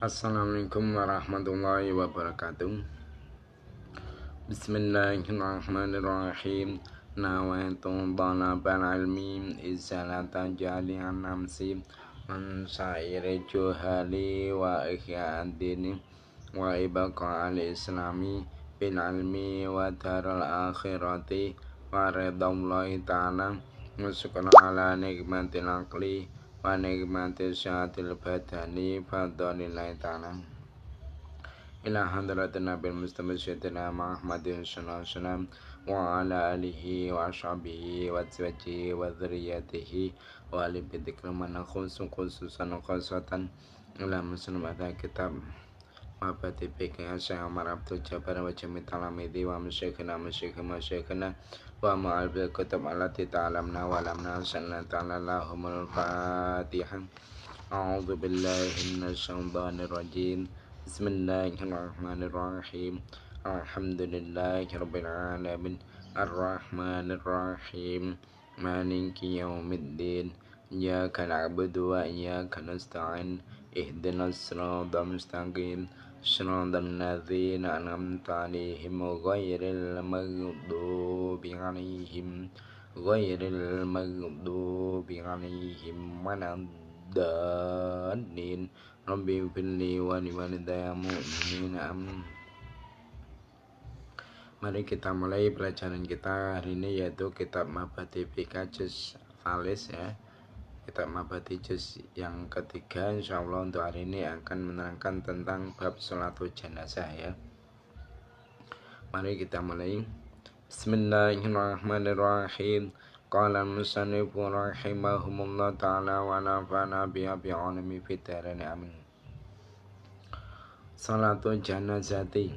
Assalamualaikum warahmatullahi wabarakatuh. Bismillahirrahmanirrahim. Nawaitu talabal ilmi izalata jali'an namsi man sa'iri juhali wa ihya'ad dini wa ibqa al-islami bil ilmi wa daral akhirati wa ridallahi ta'ala wa syukran ala nikmatil aqli wa nikmatil syahatil badani fadlillahi ta'ala ila hadratin nabil mustafa syaitina Muhammadin sallallahu alaihi wasallam wa ala alihi wa ashabihi wa azwajihi wa dzurriyyatihi wa ali bidzikri man khususan khosatan ila muslim ada kitab mabati fikih Syekh Umar Abdul Jabbar wa jami' talamidi wa masyayikhina wa ma'al bil kutub allati ta'lamna wa lamna sallallahu ta'ala lahumul fatihah. A'udzu billahi minasy syaithanir rajim. Bismillahirrahmanirrahim. Alhamdulillahirabbil alamin. Arrahmanirrahim. Maliki yaumiddin. Iyyaka na'budu wa iyyaka nasta'in. Ihdinas siratal mustaqim. Shiratal ladzina an'amta 'alaihim ghairil maghdubi 'alaihim waladdallin. Rabbi firli wa liwalidayya mu'minina amin. Mari kita mulai pelajaran kita hari ini, yaitu kitab Mabadi Fikih juz Falis ya. Kitab Mabadi juz yang ketiga, insyaallah untuk hari ini akan menerangkan tentang bab sholatul jenazah ya. Mari kita mulai. Bismillahirrahmanirrahim. Qala al-musannif rahimahumullah ta'ala wa nafa'ana biha bi'alami fitarain amin. Sholatul janazati.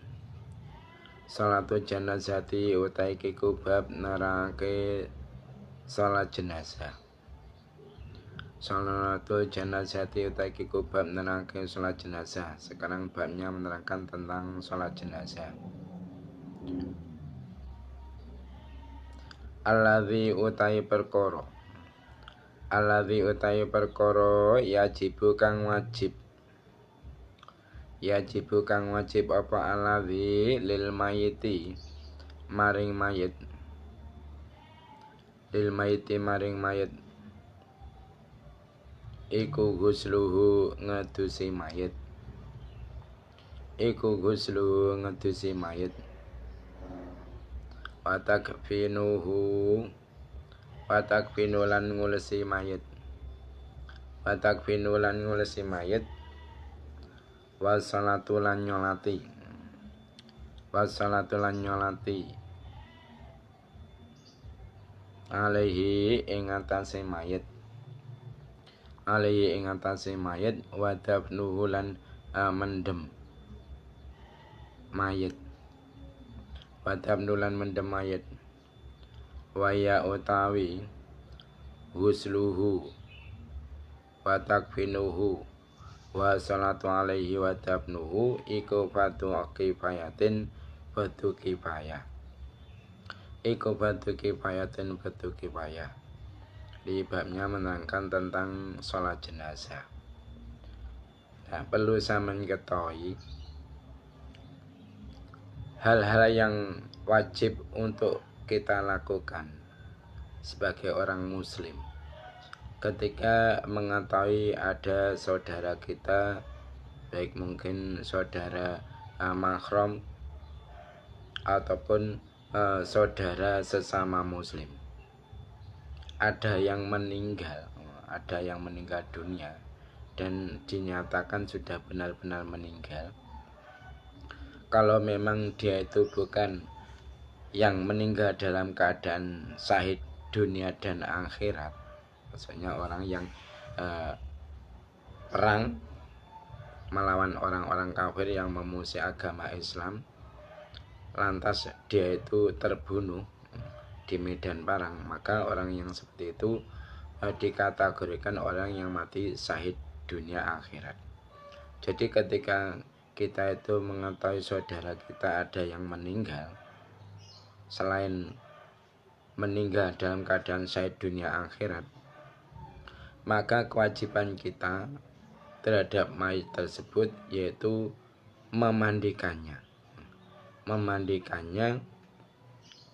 Sholatul janazati utai kiku bab nerangke sholat jenazah. Sholatul janazati utai kiku bab nerangke sholat jenazah. Sekarang babnya menerangkan tentang sholat jenazah. Alladzi utai perkara. Alladzi utai perkara yajibu kang wajib. Yajibu kang wajib apa alladzi lil mayiti maring mayit. Lil mayiti maring mayit. Iku ghusluhu ngedusi mayit. Iku ghusluhu ngedusi mayit. Watakfinuhu watakfinulan ngulesi mayit. Watakfinulan ngulesi mayit. Wassalatulan nyolati. Wassalatulan nyolati. Alaihi ing atase mayit. Alaihi ing atase mayit. Wadafnuhu lan mendem mayit. Wadafnulan mendem mayit. Waya utawi husluhu watakfinuhu wa salatu alaihi wa tabnuhu iku fatu kifayatin fatu kifayah. Iku fatu kifayatin fatu kifayah. Di babnya menerangkan tentang sholat jenazah. Nah, perlu saya mengetahui hal-hal yang wajib untuk kita lakukan sebagai orang muslim ketika mengetahui ada saudara kita, baik mungkin saudara mahram ataupun saudara sesama muslim, ada yang meninggal dunia dan dinyatakan sudah benar-benar meninggal. Kalau memang dia itu bukan yang meninggal dalam keadaan syahid dunia dan akhirat, maksudnya orang yang perang melawan orang-orang kafir yang memusuhi agama Islam, lantas dia itu terbunuh di medan perang, maka orang yang seperti itu dikategorikan orang yang mati syahid dunia akhirat. Jadi ketika kita itu mengetahui saudara kita ada yang meninggal, selain meninggal dalam keadaan syahid dunia akhirat, maka kewajiban kita terhadap mayit tersebut, yaitu memandikannya,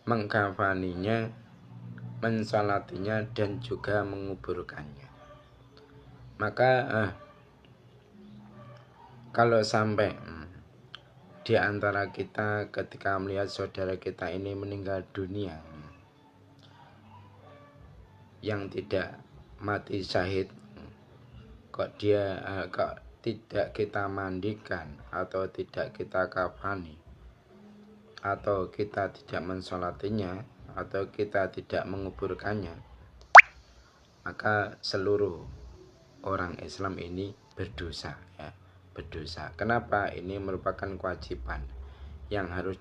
mengkafaninya, mensolatinya, dan juga menguburkannya. Maka kalau sampai di antara kita ketika melihat saudara kita ini meninggal dunia yang tidak mati syahid, kok tidak kita mandikan atau tidak kita kafani, atau kita tidak mensolatinya, atau kita tidak menguburkannya, maka seluruh orang Islam ini berdosa, ya, berdosa. Kenapa? Ini merupakan kewajiban yang harus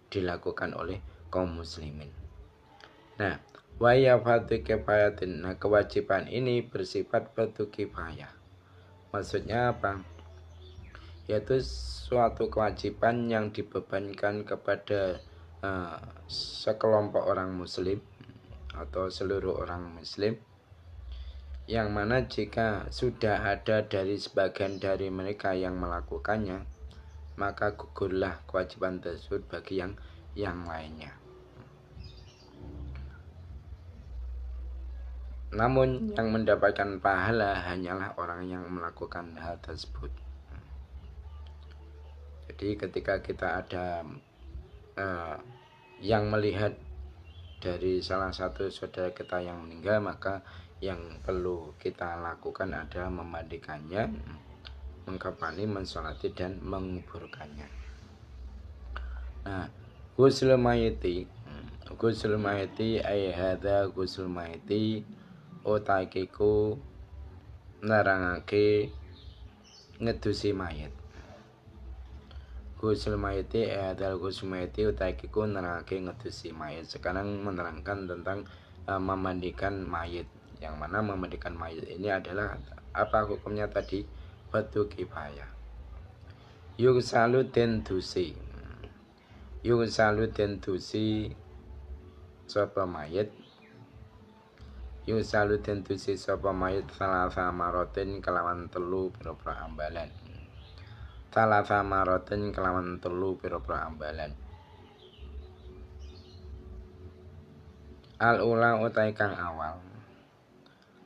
dilakukan oleh kaum muslimin. Nah, waya fardu kifayatin. Nah, kewajiban ini bersifat fardu kifayah. Maksudnya apa? Yaitu suatu kewajiban yang dibebankan kepada sekelompok orang muslim atau seluruh orang muslim, yang mana jika sudah ada dari sebagian dari mereka yang melakukannya, maka gugurlah kewajiban tersebut bagi yang lainnya. Namun yang mendapatkan pahala hanyalah orang yang melakukan hal tersebut. Jadi ketika kita ada yang melihat dari salah satu saudara kita yang meninggal, maka yang perlu kita lakukan adalah memandikannya, mengkafani, mensolati, dan menguburkannya. Nah, ghusl mayiti ay hadza ghusl mayiti utakiku nerangake ngedusi mayit. Ghusl mayiti adalah ghusl mayiti utakiku nerangake ngedusi mayit. Sekarang menerangkan tentang memandikan mayit, yang mana memandikan mayit ini adalah apa hukumnya tadi? Fardu kifayah. Yughsalu den dusi sapa mayit, yughsalu den dusi sapa mayit salasa marotin kelawan telu pira-pira ambalan. Salasa marotin kelawan telu pira-pira ambalan. Al-ula utai kang awal.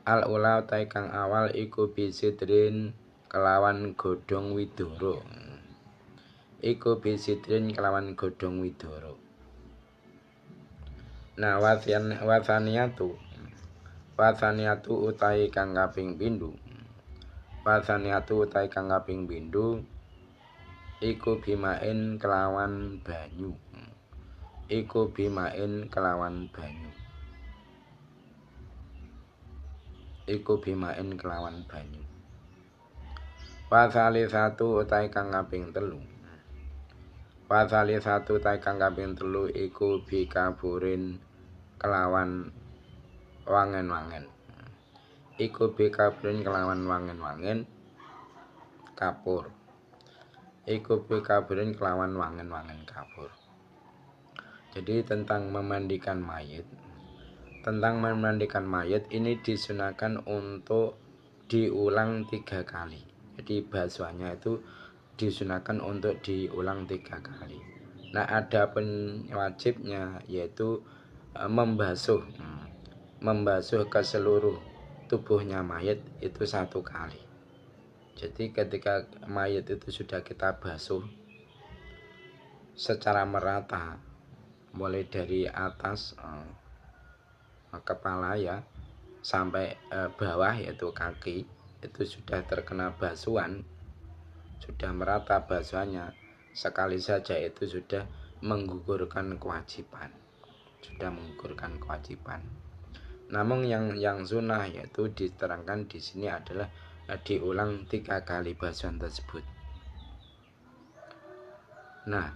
Al-ula utai kang awal iku bisidrin kelawan godhong widoro. Iku bisidrin kelawan godhong widoro. Nah, wasaniatu utai kang kaping pindho. Wasaniatu utai kang kaping pindho iku bimain kelawan banyu. Iku bimain kelawan banyu. Iku bimain kelawan banyu. Wasali satu utai kang kaping telu. Wasali satu utai kang kaping telu iku bikaburin kelawan wangen-wangen. Iku bikaburin kelawan wangen-wangen kapur. Iku bikaburin kelawan wangen-wangen kapur. Jadi tentang memandikan mayit. Tentang memandikan mayit ini disunahkan untuk diulang 3 kali. Jadi basuhannya itu disunahkan untuk diulang 3 kali. Nah, ada wajibnya yaitu membasuh ke seluruh tubuhnya mayit itu 1 kali. Jadi ketika mayit itu sudah kita basuh secara merata, mulai dari atas kepala ya sampai bawah yaitu kaki, itu sudah terkena basuhan, sudah merata basuhannya, sekali saja itu sudah menggugurkan kewajiban. Namun yang sunnah yaitu diterangkan di sini adalah diulang 3 kali basuhan tersebut. Nah,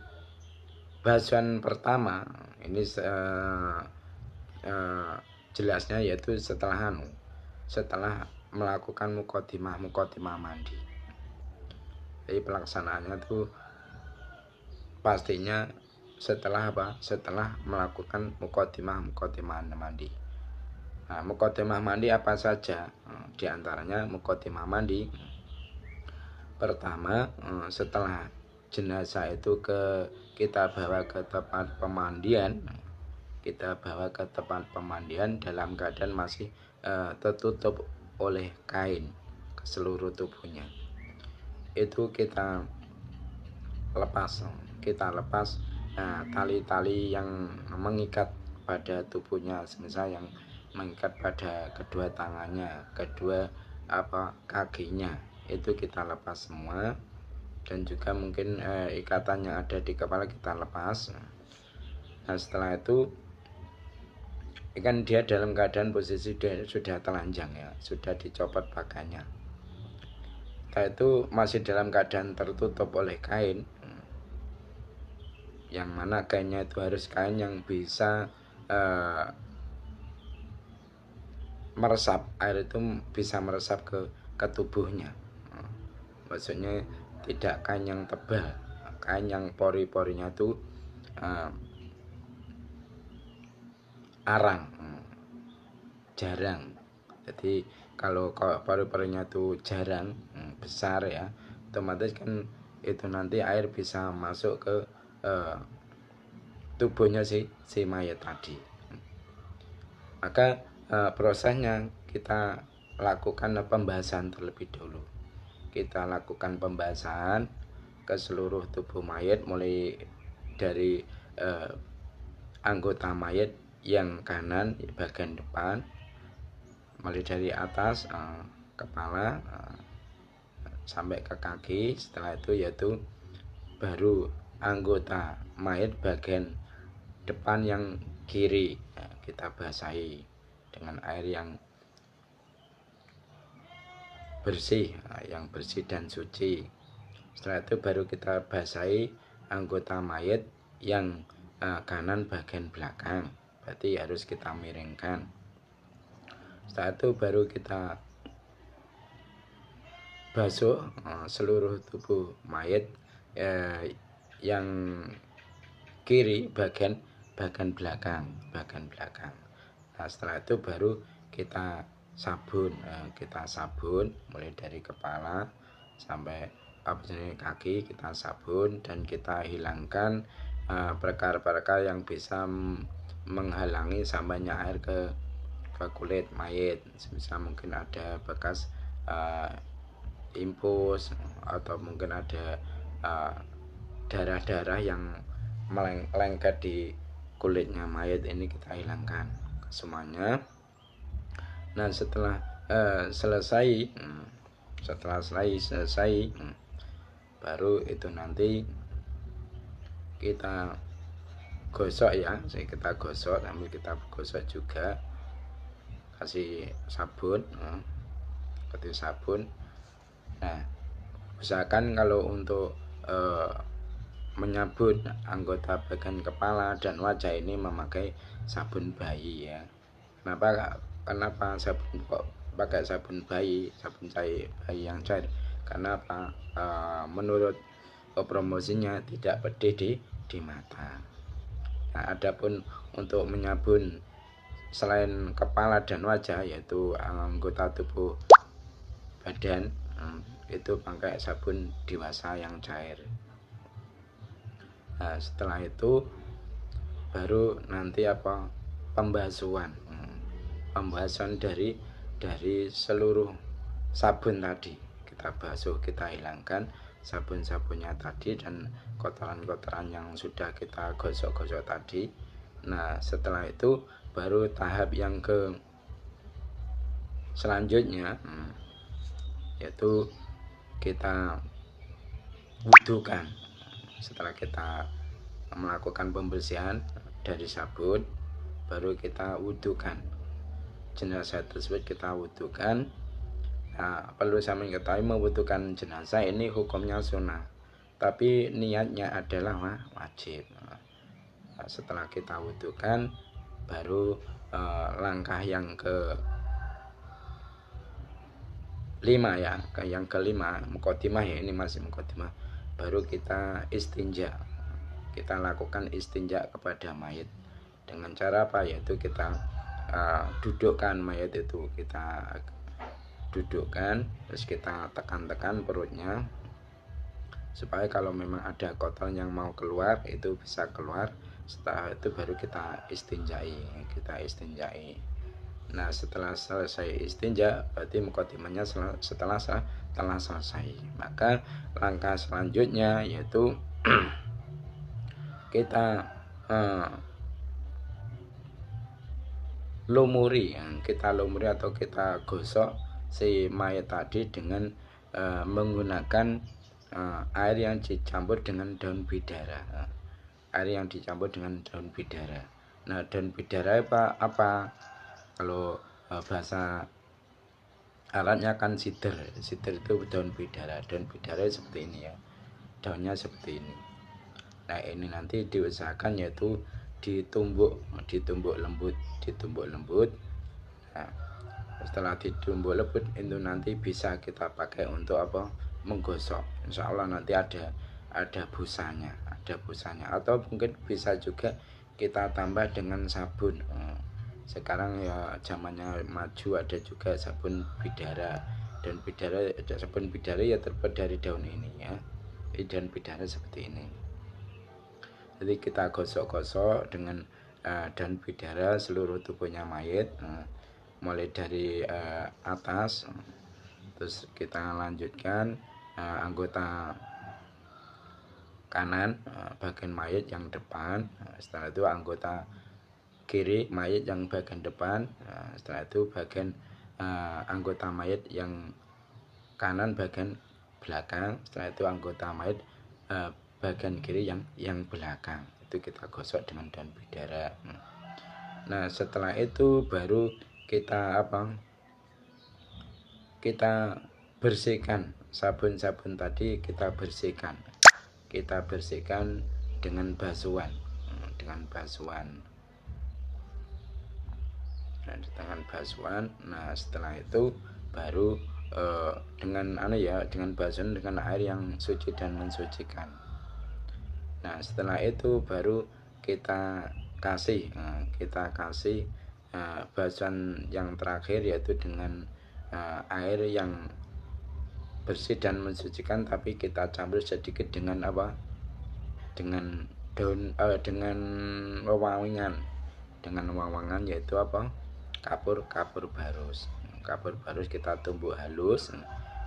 basuhan pertama ini jelasnya yaitu setelah melakukan muqaddimah mandi. Jadi pelaksanaannya itu pastinya setelah apa? Setelah melakukan muqaddimah mandi. Nah, muqaddimah mandi apa saja? Di antaranya muqaddimah mandi Pertama, setelah jenazah itu kita bawa ke tempat pemandian, dalam keadaan masih tertutup oleh kain ke seluruh tubuhnya. Itu kita lepas tali-tali yang mengikat pada tubuhnya, semisal yang mengikat pada kedua tangannya, kedua kakinya, itu kita lepas semua. Dan juga mungkin ikatan yang ada di kepala kita lepas. Nah, setelah itu kan dia dalam keadaan posisi sudah telanjang ya, sudah dicopot pakaiannya. Setelah itu masih dalam keadaan tertutup oleh kain, yang mana kainnya itu harus kain yang bisa meresap, air itu bisa meresap ke tubuhnya. Maksudnya tidak kain yang tebal, kain yang pori-porinya itu arang, jarang. Jadi kalau pori-porinya itu jarang, besar ya, otomatis kan itu nanti air bisa masuk ke tubuhnya si mayat tadi. Maka prosesnya kita lakukan pembasahan terlebih dulu. Kita lakukan pembasahan ke seluruh tubuh mayat, mulai dari anggota mayat yang kanan bagian depan, mulai dari atas kepala sampai ke kaki. Setelah itu yaitu baru anggota mayat bagian depan yang kiri kita basahi dengan air yang bersih dan suci. Setelah itu baru kita basahi anggota mayat yang kanan bagian belakang, berarti harus kita miringkan. Setelah itu baru kita basuh seluruh tubuh mayat yang kiri bagian belakang. Nah, setelah itu baru kita sabun, mulai dari kepala sampai kaki kita sabun, dan kita hilangkan perkara-perkara yang bisa menghalangi sampainya air ke kulit mayat. Misal mungkin ada bekas impus, atau mungkin ada darah-darah yang melengket di kulitnya mayat, ini kita hilangkan semuanya. Nah, setelah selesai baru itu nanti kita gosok ya, kita gosok juga, kasih sabun. Nah, usahakan kalau untuk menyabun anggota bagian kepala dan wajah ini memakai sabun bayi ya. Kenapa kok pakai sabun bayi, sabun bayi yang cair? Karena menurut promosinya tidak pedih di mata. Nah, adapun untuk menyabun selain kepala dan wajah, yaitu anggota tubuh badan, itu pakai sabun dewasa yang cair. Nah, setelah itu baru nanti pembasahan dari seluruh sabun tadi. Kita basuh, kita hilangkan sabun-sabunnya tadi dan kotoran-kotoran yang sudah kita gosok-gosok tadi. Nah, setelah itu baru tahap yang selanjutnya, yaitu kita wudukan. Setelah kita melakukan pembersihan dari sabun, baru kita wudukan jenazah tersebut, kita wudukan. Nah, perlu saya mengetahui, mewudukan jenazah ini hukumnya sunnah, tapi niatnya adalah wajib. Nah, setelah kita wudukan, baru langkah yang kelima ya, yang kelima muqaddimah ya, ini masih muqaddimah. Baru kita istinja, kita lakukan istinja kepada mayat dengan cara apa? Yaitu kita dudukkan mayat itu, kita dudukkan, terus kita tekan-tekan perutnya, supaya kalau memang ada kotoran yang mau keluar itu bisa keluar. Setelah itu baru kita istinjai. Nah setelah selesai istinja berarti mukadimahnya setelah selesai, maka langkah selanjutnya yaitu kita lumuri atau kita gosok si mayat tadi dengan menggunakan air yang dicampur dengan daun bidara. Nah daun bidara apa? Kalau bahasa alatnya kan sider itu daun bidara seperti ini ya, daunnya seperti ini. Nah ini nanti diusahakan yaitu ditumbuk lembut. Nah, setelah ditumbuk lembut itu nanti bisa kita pakai untuk apa? Menggosok. Insya Allah nanti ada busanya, atau mungkin bisa juga kita tambah dengan sabun. Sekarang ya zamannya maju, ada juga sabun bidara, dan sabun bidara ya terbuat dari daun ini ya. Daun bidara seperti ini. Jadi kita gosok-gosok dengan daun bidara seluruh tubuhnya mayat, mulai dari atas, terus kita lanjutkan anggota kanan, bagian mayat yang depan, setelah itu anggota kiri mayat yang bagian depan, setelah itu bagian anggota mayat yang kanan bagian belakang, setelah itu anggota mayat bagian kiri yang belakang. Itu kita gosok dengan daun bidara. Nah setelah itu baru kita bersihkan sabun-sabun tadi, kita bersihkan dengan basuhan. Nah setelah itu baru dengan basuhan dengan air yang suci dan mensucikan. Nah setelah itu baru kita kasih basuhan yang terakhir, yaitu dengan air yang bersih dan mensucikan, tapi kita campur sedikit dengan dengan wewangian, yaitu kapur barus. Kita tumbuk halus,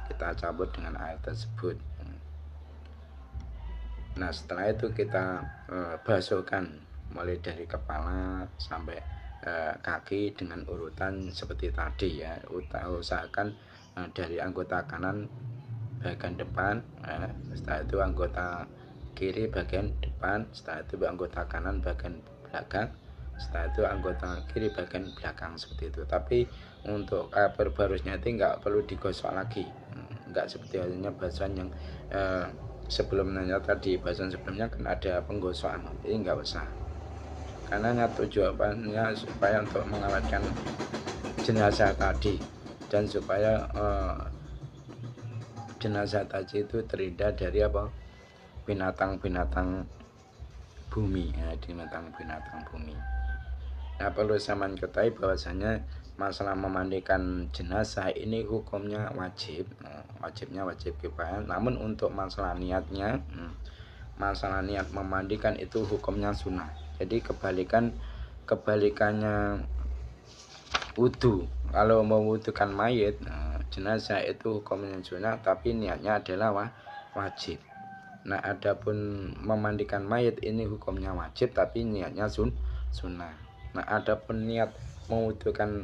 kita campur dengan air tersebut. Nah setelah itu kita basuhkan mulai dari kepala sampai kaki dengan urutan seperti tadi ya. Usahakan dari anggota kanan bagian depan, setelah itu anggota kiri bagian depan, setelah itu anggota kanan bagian belakang, setelah itu anggota kiri bagian belakang, seperti itu. Tapi untuk kapur barusnya itu nggak perlu digosok lagi, nggak seperti halnya basuhan yang sebelumnya tadi. Basuhan sebelumnya kan ada penggosokan, ini nggak usah, karena tujuannya supaya untuk mengawetkan jenazah tadi, dan supaya jenazah tadi itu terhindar dari binatang-binatang bumi ya, binatang bumi. Nah perlu saya ketahui bahwasanya masalah memandikan jenazah ini hukumnya wajib, wajib kifayah. Namun untuk masalah niat memandikan itu hukumnya sunnah. Jadi kebalikannya wudu. Kalau mewudukan mayat jenazah itu hukumnya sunnah, tapi niatnya adalah wajib. Nah adapun memandikan mayat ini hukumnya wajib, tapi niatnya sunnah. Nah adapun niat mewudukan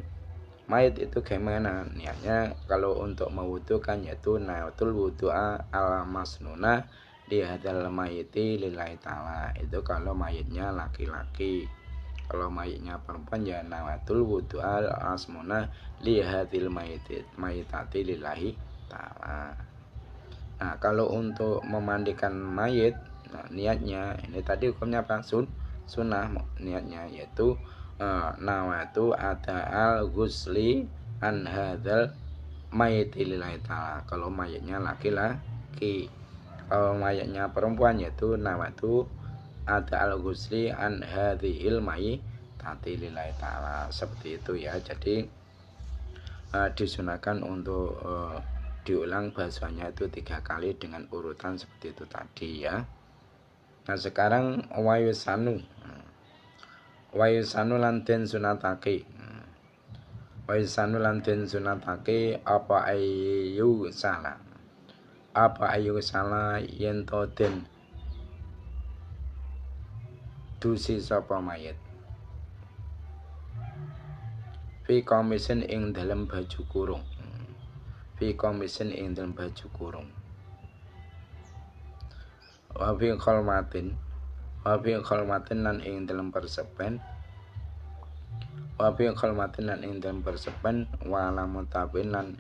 mayat itu gimana niatnya? Kalau untuk mewudukan yaitu nayatul wudu'a ala masnuna di hadzal mayiti lillahi ta'ala. Itu kalau mayatnya laki-laki. Kalau mayatnya perempuan ya nayatul wudu'a ala masnuna li hadzal mayitati lillahi ta'ala. Nah kalau untuk memandikan mayat, niatnya ini tadi hukumnya apa? Sunnah. Niatnya yaitu nawatu ata'al ghusli an hadzal mayiti lillahi ta'ala. Kalau mayatnya laki-laki. Kalau mayatnya perempuan yaitu nawatu ata'al ghusli an hadzil mayitati lillahi ta'ala. Seperti itu ya. Jadi disunahkan untuk diulang basuhannya itu 3 kali dengan urutan seperti itu tadi ya. Nah sekarang wayusanu lan den sunatake. Wayusanu lan den sunatake apa ayu salah yen to den dusi sapa mayit fi komisin ing dalam baju kurung. Fi komisin ing dalam baju kurung. Wa fi kholmatin lan ing dalam persepen. Wa fi kholmatin lan ing dalam persepen wala mutabin lan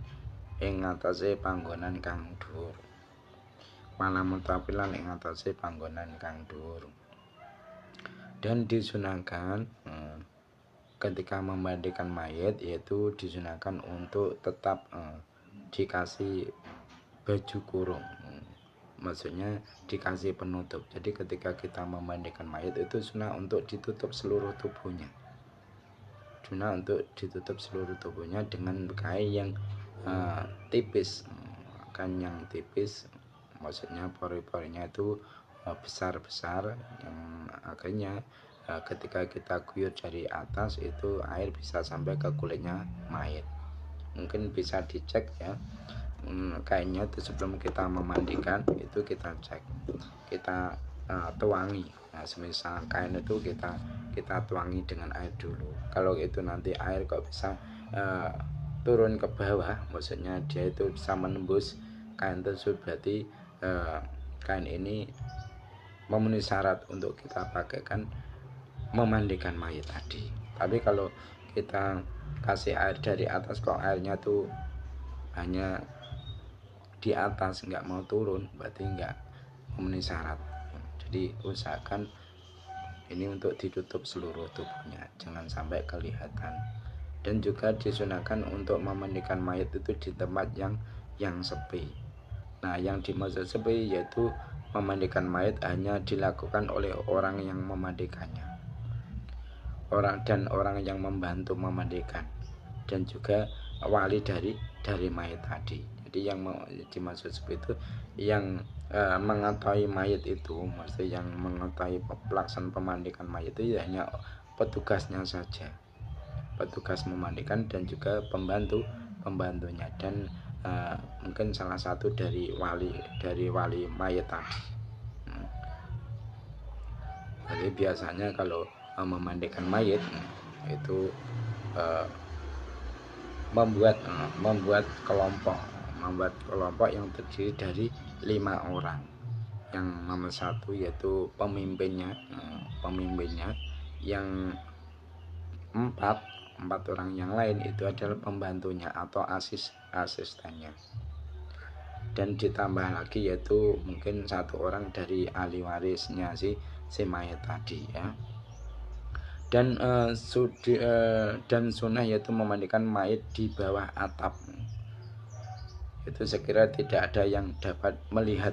ing atase panggonan kang dhuwur. Wala mutabin lan ing atase panggonan kang dhuwur. Dan disunahkan ketika memandikan mayat yaitu disunahkan untuk tetap dikasih baju kurung, maksudnya dikasih penutup. Jadi ketika kita memandikan mayat itu sunnah untuk ditutup seluruh tubuhnya, dengan kain yang tipis, maksudnya pori-porinya itu besar-besar, yang akhirnya ketika kita guyur dari atas itu air bisa sampai ke kulitnya mayat. Mungkin bisa dicek ya, kainnya itu sebelum kita memandikan itu kita cek, kita tuangi. Nah semisal kain itu kita tuangi dengan air dulu. Kalau itu nanti air kok bisa turun ke bawah, maksudnya dia itu bisa menembus kain tersebut, berarti kain ini memenuhi syarat untuk kita pakaikan memandikan mayat tadi. Tapi kalau kita kasih air dari atas kok airnya tuh hanya di atas nggak mau turun, berarti nggak memenuhi syarat. Jadi usahakan ini untuk ditutup seluruh tubuhnya, jangan sampai kelihatan. Dan juga disunahkan untuk memandikan mayat itu di tempat yang sepi. Nah yang dimaksud sepi yaitu memandikan mayat hanya dilakukan oleh orang yang memandikannya, orang yang membantu memandikan, dan juga wali dari mayat tadi. Jadi yang dimaksud seperti itu yang mengetahui mayat itu, maksudnya yang mengetahui pelaksanaan pemandikan mayat itu hanya petugasnya saja, petugas memandikan dan juga pembantunya, dan mungkin salah satu dari wali mayat tadi. Jadi biasanya kalau memandikan mayat itu membuat kelompok yang terdiri dari 5 orang. Yang nomor 1 yaitu pemimpinnya, yang 4 orang yang lain itu adalah pembantunya atau asistennya, dan ditambah lagi yaitu mungkin 1 orang dari ahli warisnya si mayat tadi ya. Dan sunnah yaitu memandikan mayat di bawah atap. Itu sekira tidak ada yang dapat melihat,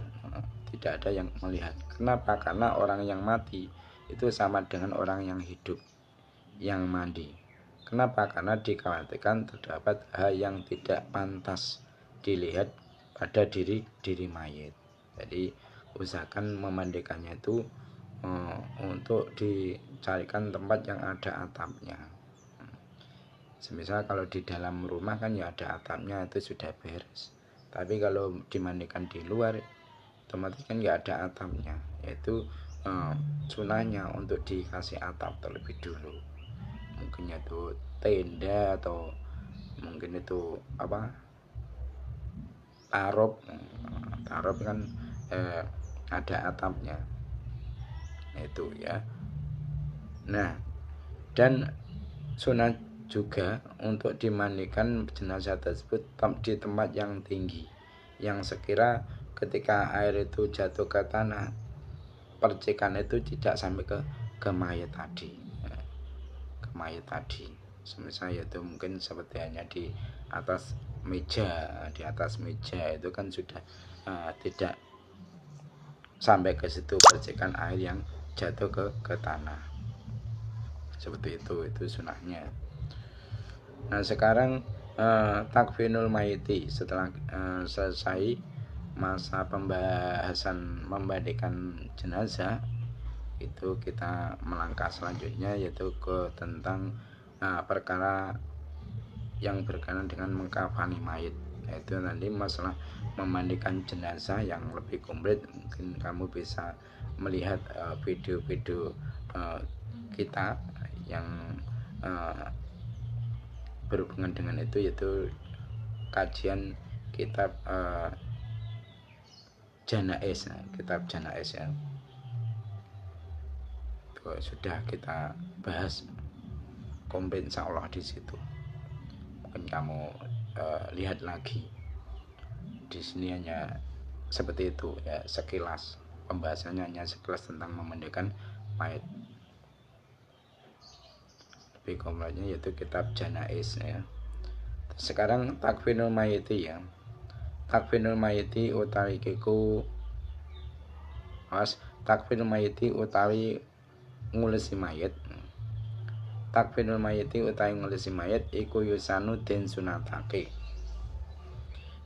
Kenapa? Karena orang yang mati itu sama dengan orang yang hidup yang mandi. Kenapa? Karena dikhawatirkan terdapat hal yang tidak pantas dilihat pada diri mayat. Jadi usahakan memandikannya itu untuk dicarikan tempat yang ada atapnya. Semisal kalau di dalam rumah kan ya ada atapnya, itu sudah beres. Tapi kalau dimandikan di luar otomatis kan nggak ada atapnya, yaitu sunahnya untuk dikasih atap terlebih dulu. Mungkin itu tenda atau mungkin itu tarop kan ada atapnya itu ya. Nah dan sunah juga untuk dimandikan jenazah tersebut di tempat yang tinggi, yang sekira ketika air itu jatuh ke tanah, percikan itu tidak sampai ke mayat tadi, Semisal itu mungkin seperti hanya di atas meja itu kan sudah tidak sampai ke situ percikan air yang jatuh ke tanah. Seperti itu sunahnya. Nah sekarang takfinul mayiti, setelah selesai masa pembahasan memandikan jenazah, itu kita melangkah selanjutnya, yaitu ke tentang perkara yang berkenaan dengan mengkafani mayit. Itu nanti masalah memandikan jenazah yang lebih komplit. Mungkin kamu bisa melihat video-video kita yang berhubungan dengan itu, yaitu kajian kitab Janais, kitab Janais ya. Itu sudah kita bahas komplit insya Allah di situ. Mungkin kamu lihat lagi. Di sini hanya seperti itu ya, sekilas pembahasannya hanya sekilas tentang memandikan mayat. Lebih komplitnya yaitu kitab Janais ya. Sekarang takfinul mayiti ya. Takfinul mayiti utawi kiku takfinul mayiti utawi ngulesi mayit. Takfinul mayiti utawi ngulesi mayit iku yusanu den sunatake.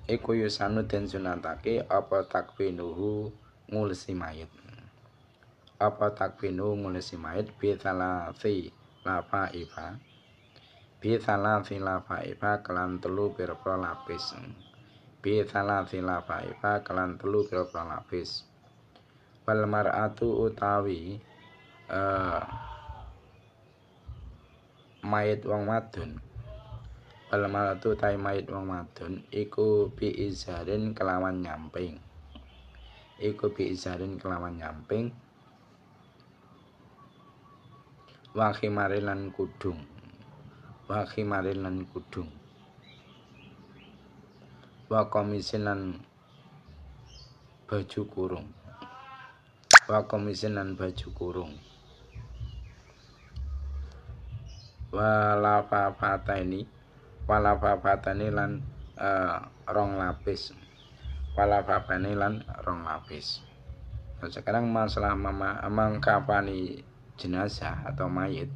Iku yusanu den sunatake apa takfinuhu ngulesi mayit. Apa takfinuhu ngulesi mayit bitalati lafa ifa. Bitalati lafa ifa kelan telu pira-pira lapis. Bitalati lafa ifa kelan telu pira-pira lapis. Wal mar'atu utawi mayit wong wadon. Wal mar'atu utawi mayit wong wadon iku bi izarin kelawan nyamping. Iku bi izarin kelawan nyamping. Wa khimarin lan kudung. Wa khimarin lan kudung. Wa komisin lan baju kurung. Wa komisin lan baju kurung. Walafafatani lan rong lapis. Walafafatani lan rong lapis. Nah, sekarang masalah mengkafani jenazah atau mayit.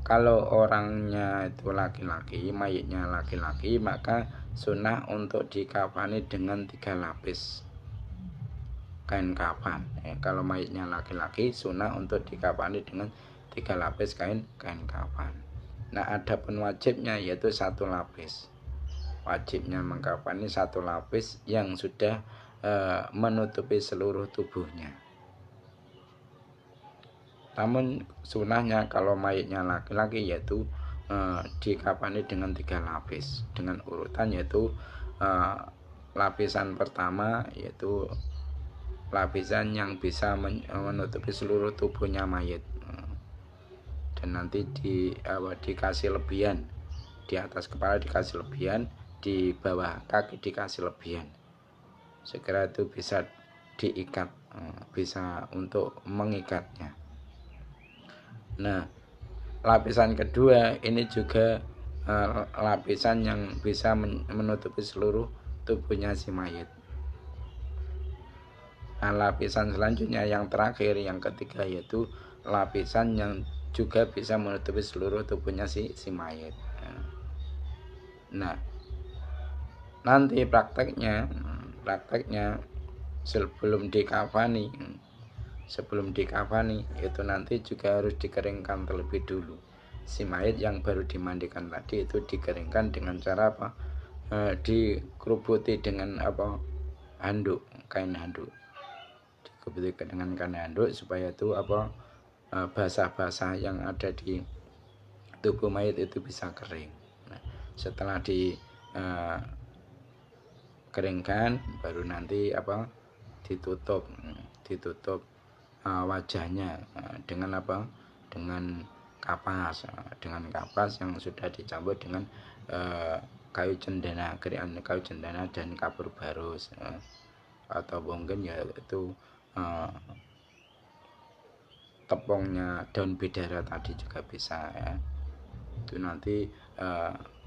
Kalau orangnya itu laki-laki, mayitnya laki-laki, maka sunnah untuk dikafani dengan 3 lapis kain kafan. Kalau mayitnya laki-laki, sunnah untuk dikafani dengan 3 lapis kain kafan. Nah, adapun wajibnya yaitu 1 lapis. Wajibnya mengkafani 1 lapis yang sudah menutupi seluruh tubuhnya. Namun sunnahnya kalau mayitnya laki-laki yaitu dikafani dengan 3 lapis dengan urutan, yaitu lapisan pertama yaitu lapisan yang bisa menutupi seluruh tubuhnya mayit. Dan nanti dikasih lebihan, di atas kepala dikasih lebihan, di bawah kaki dikasih lebihan. Segera itu bisa diikat, bisa untuk mengikatnya. Nah, lapisan kedua ini juga lapisan yang bisa menutupi seluruh tubuhnya si mayit. Nah, lapisan selanjutnya yang terakhir, yang ketiga, yaitu lapisan yang juga bisa menutupi seluruh tubuhnya si mayit. Nah, nanti prakteknya sebelum dikafani itu nanti juga harus dikeringkan terlebih dulu. Si mayit yang baru dimandikan tadi itu dikeringkan dengan cara apa? Dikerubuti dengan apa? Handuk, kain handuk. Dikerubuti dengan kain handuk supaya itu apa? Basah-basah yang ada di tubuh mayit itu bisa kering. Nah, setelah dikeringkan baru nanti apa? Ditutup wajahnya dengan apa? Dengan kapas yang sudah dicampur dengan kayu cendana, gerian kayu cendana dan kapur barus, atau mungkin ya itu tepungnya daun bidara tadi juga bisa ya. Itu nanti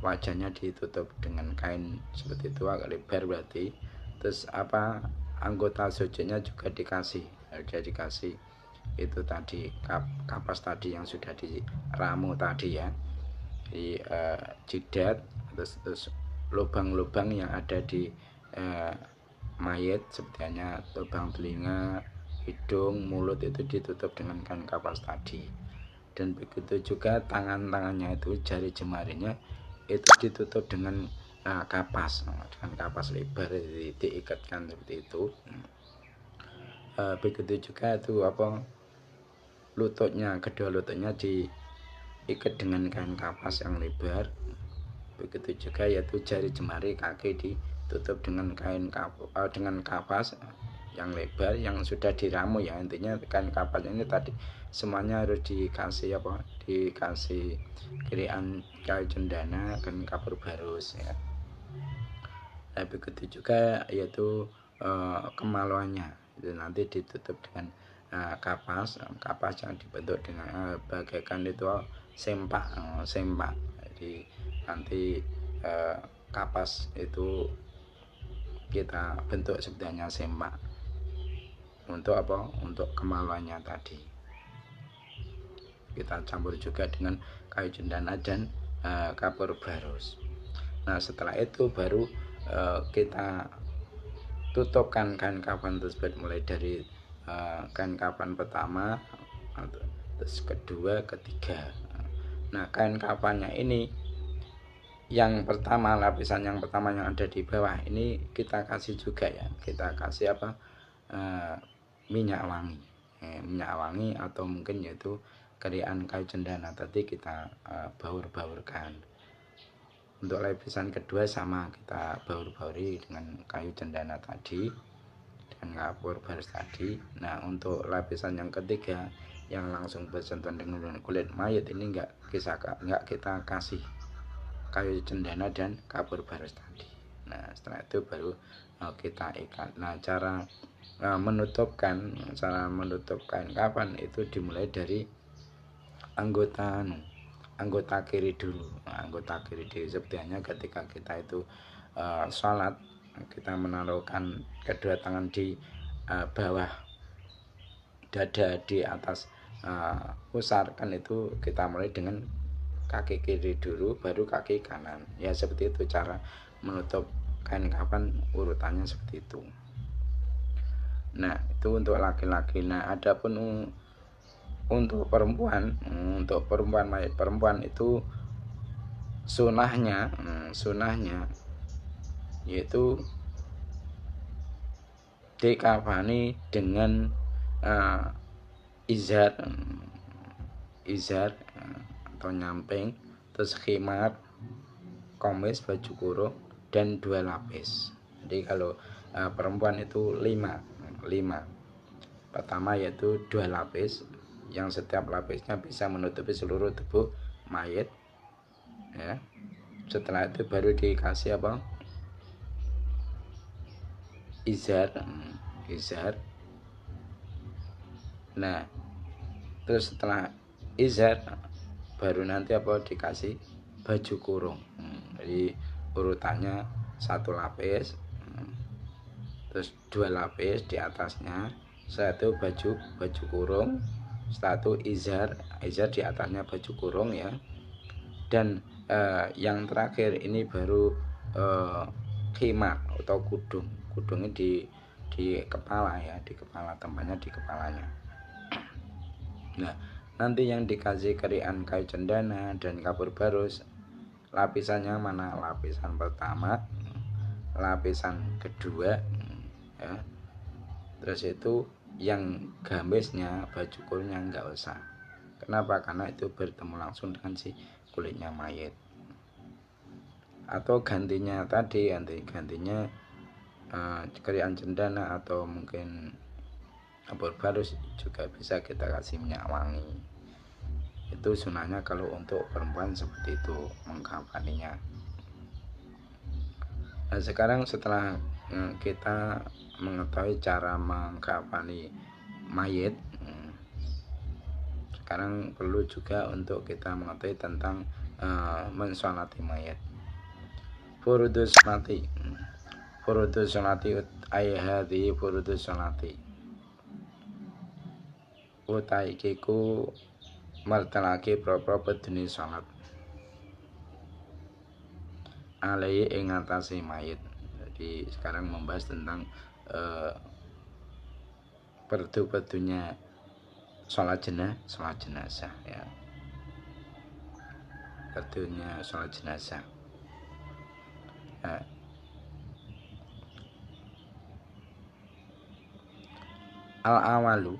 wajahnya ditutup dengan kain seperti itu agak lebar berarti. Terus apa, anggota sujudnya juga dikasih itu tadi kapas tadi yang sudah diramu tadi ya, di jidat terus lubang-lubang yang ada di mayat seperti hanya lubang telinga, hidung, mulut itu ditutup dengan kain kapas tadi. Dan begitu juga tangan-tangannya itu, jari jemarinya itu ditutup dengan kapas, dengan kapas lebar diikatkan seperti itu. Begitu juga itu lututnya, kedua lututnya diikat dengan kain kapas yang lebar. Begitu juga yaitu jari jemari kaki ditutup dengan dengan kapas yang lebar yang sudah diramu ya. Intinya kain kapas ini tadi semuanya harus dikasih kirian kayu cendana dan kapur barus ya. Nah, begitu juga yaitu kemaluannya itu nanti ditutup dengan kapas yang dibentuk dengan bagaikan itu sempak. Jadi nanti kapas itu kita bentuk sebenarnya sempak untuk untuk kemaluannya tadi. Kita campur juga dengan kayu cendana dan kapur barus. Nah, setelah itu baru kita tutupkan kain kafan tersebut, mulai dari kain kafan pertama, terus kedua, ketiga. Nah, kain kafannya ini yang pertama, lapisan yang pertama yang ada di bawah ini kita kasih juga ya, kita kasih minyak wangi atau mungkin yaitu kerian kayu cendana tadi kita baur-baurkan. Untuk lapisan kedua sama, kita baur-bauri dengan kayu cendana tadi dengan kapur barus tadi. Nah, untuk lapisan yang ketiga yang langsung bersentuhan dengan kulit mayat ini enggak kita kasih kayu cendana dan kapur barus tadi. Nah, setelah itu baru kita ikat. Nah, cara menutupkan kain kafan itu dimulai dari anggota kiri dulu. Anggota kiri sebenarnya ketika kita itu sholat, kita menaruhkan kedua tangan di bawah dada, di atas pusar, kan itu kita mulai dengan kaki kiri dulu baru kaki kanan ya, seperti itu cara menutup kain kafan, urutannya seperti itu. Nah, itu untuk laki-laki. Nah, adapun untuk perempuan mayat perempuan itu sunahnya yaitu dikafani dengan izar atau nyamping, terus khimar, komis, baju kurung, dan 2 lapis. Jadi kalau perempuan itu 5. Pertama yaitu 2 lapis yang setiap lapisnya bisa menutupi seluruh tubuh mayat ya. Setelah itu baru dikasih izar. Nah, terus setelah izar baru nanti dikasih baju kurung. Jadi urutannya 1 lapis, terus 2 lapis di atasnya, satu baju kurung, satu izar di atasnya baju kurung ya. Dan yang terakhir ini baru khimar atau kudungnya di kepala ya, di kepala, tempatnya di kepalanya. Nah, nanti yang dikasih kerian kayu cendana dan kapur barus, lapisannya mana? Lapisan pertama, lapisan kedua ya. Terus itu yang gambesnya, baju kurungnya enggak usah. Kenapa? Karena itu bertemu langsung dengan si kulitnya mayat. Atau gantinya kerian cendana atau mungkin kapur barus juga bisa kita kasih minyak wangi. Itu sunahnya kalau untuk perempuan seperti itu mengkafaninya. Nah, sekarang setelah kita mengetahui cara mengkafani mayat, sekarang perlu juga untuk kita mengetahui tentang mensolati mayat. Furudus sholati ayhadi furudus sholati utaikiku martalaki propro beduni sholat. alai ing atase mayit. Jadi sekarang membahas tentang perdu-perdunya sholat jenazah ya. Perdunya sholat jenazah. Al-awalu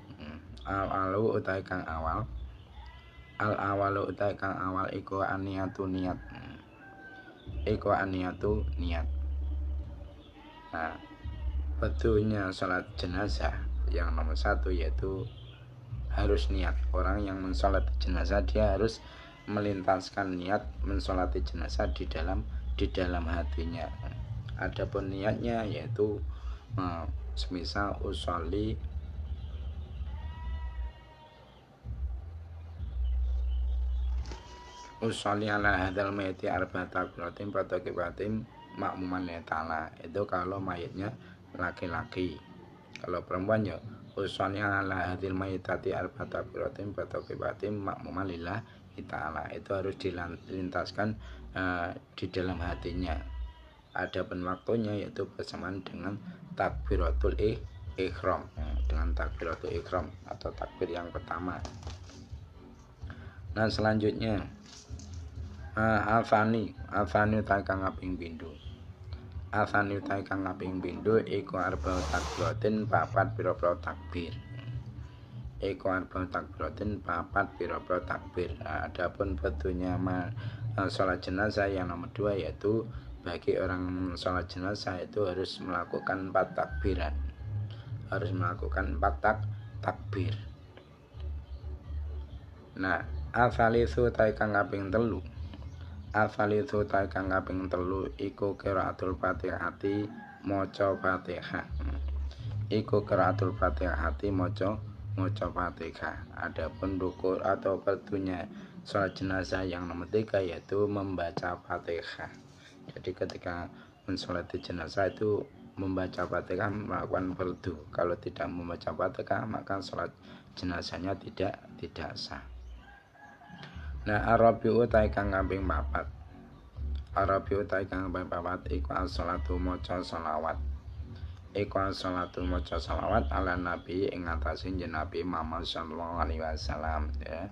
utawi kang awal. Al-awalu utawi kang awal iku aniyatu niat. Iku aniyatu niat. Nah, perdunya sholat jenazah yang nomor 1 yaitu harus niat. Orang yang mensolati jenazah dia harus melintaskan niat mensolati jenazah di dalam hatinya. Adapun niatnya yaitu semisal usolli ala hadzal mayyiti arba'ata takbiratin fatakibatin makmuman ta'ala. Itu kalau mayitnya laki-laki. Kalau perempuan ya usolli ala hadzal mayyitati arba'ata takbiratin fatakibatin makmuman lillahi ta'ala. Itu harus dilintaskan di dalam hatinya. Adapun waktunya yaitu bersamaan dengan takbiratul ihram, dengan takbiratul ihram atau takbir yang pertama. Nah, selanjutnya Afani utai kang kaping pindho. Afani utai kang kaping pindho iku arba'u takbiratin papat pira-pira takbir. Iku arba'u takbiratin papat pira-pira takbir. Adapun perdunya sholat jenazah yang nomor 2 yaitu bagi orang sholat jenazah itu harus melakukan 4 takbiran. Harus melakukan 4 takbir. Nah, afalisu utai kang kaping 3. Afalisu utai kang kaping 3 iku qiraatul Fatihati maca Fatihah. Iku qiraatul Fatihati maca Fatihah. Adapun rukuk atau perdunya sholat jenazah yang nomor 3 yaitu membaca Fatihah. Jadi ketika mensolati jenazah itu membaca Fatihah melakukan fardu. Kalau tidak membaca Fatihah maka sholat jenazahnya tidak sah. Nah, Arabiu utai kang kaping 4. Arabiu utai kang kaping 4 iku as-shalatu maca shalawat. Iku as-shalatu maca shalawat ala nabi ing atase Nabi Muhammad sallallahu alaihi wasallam ya.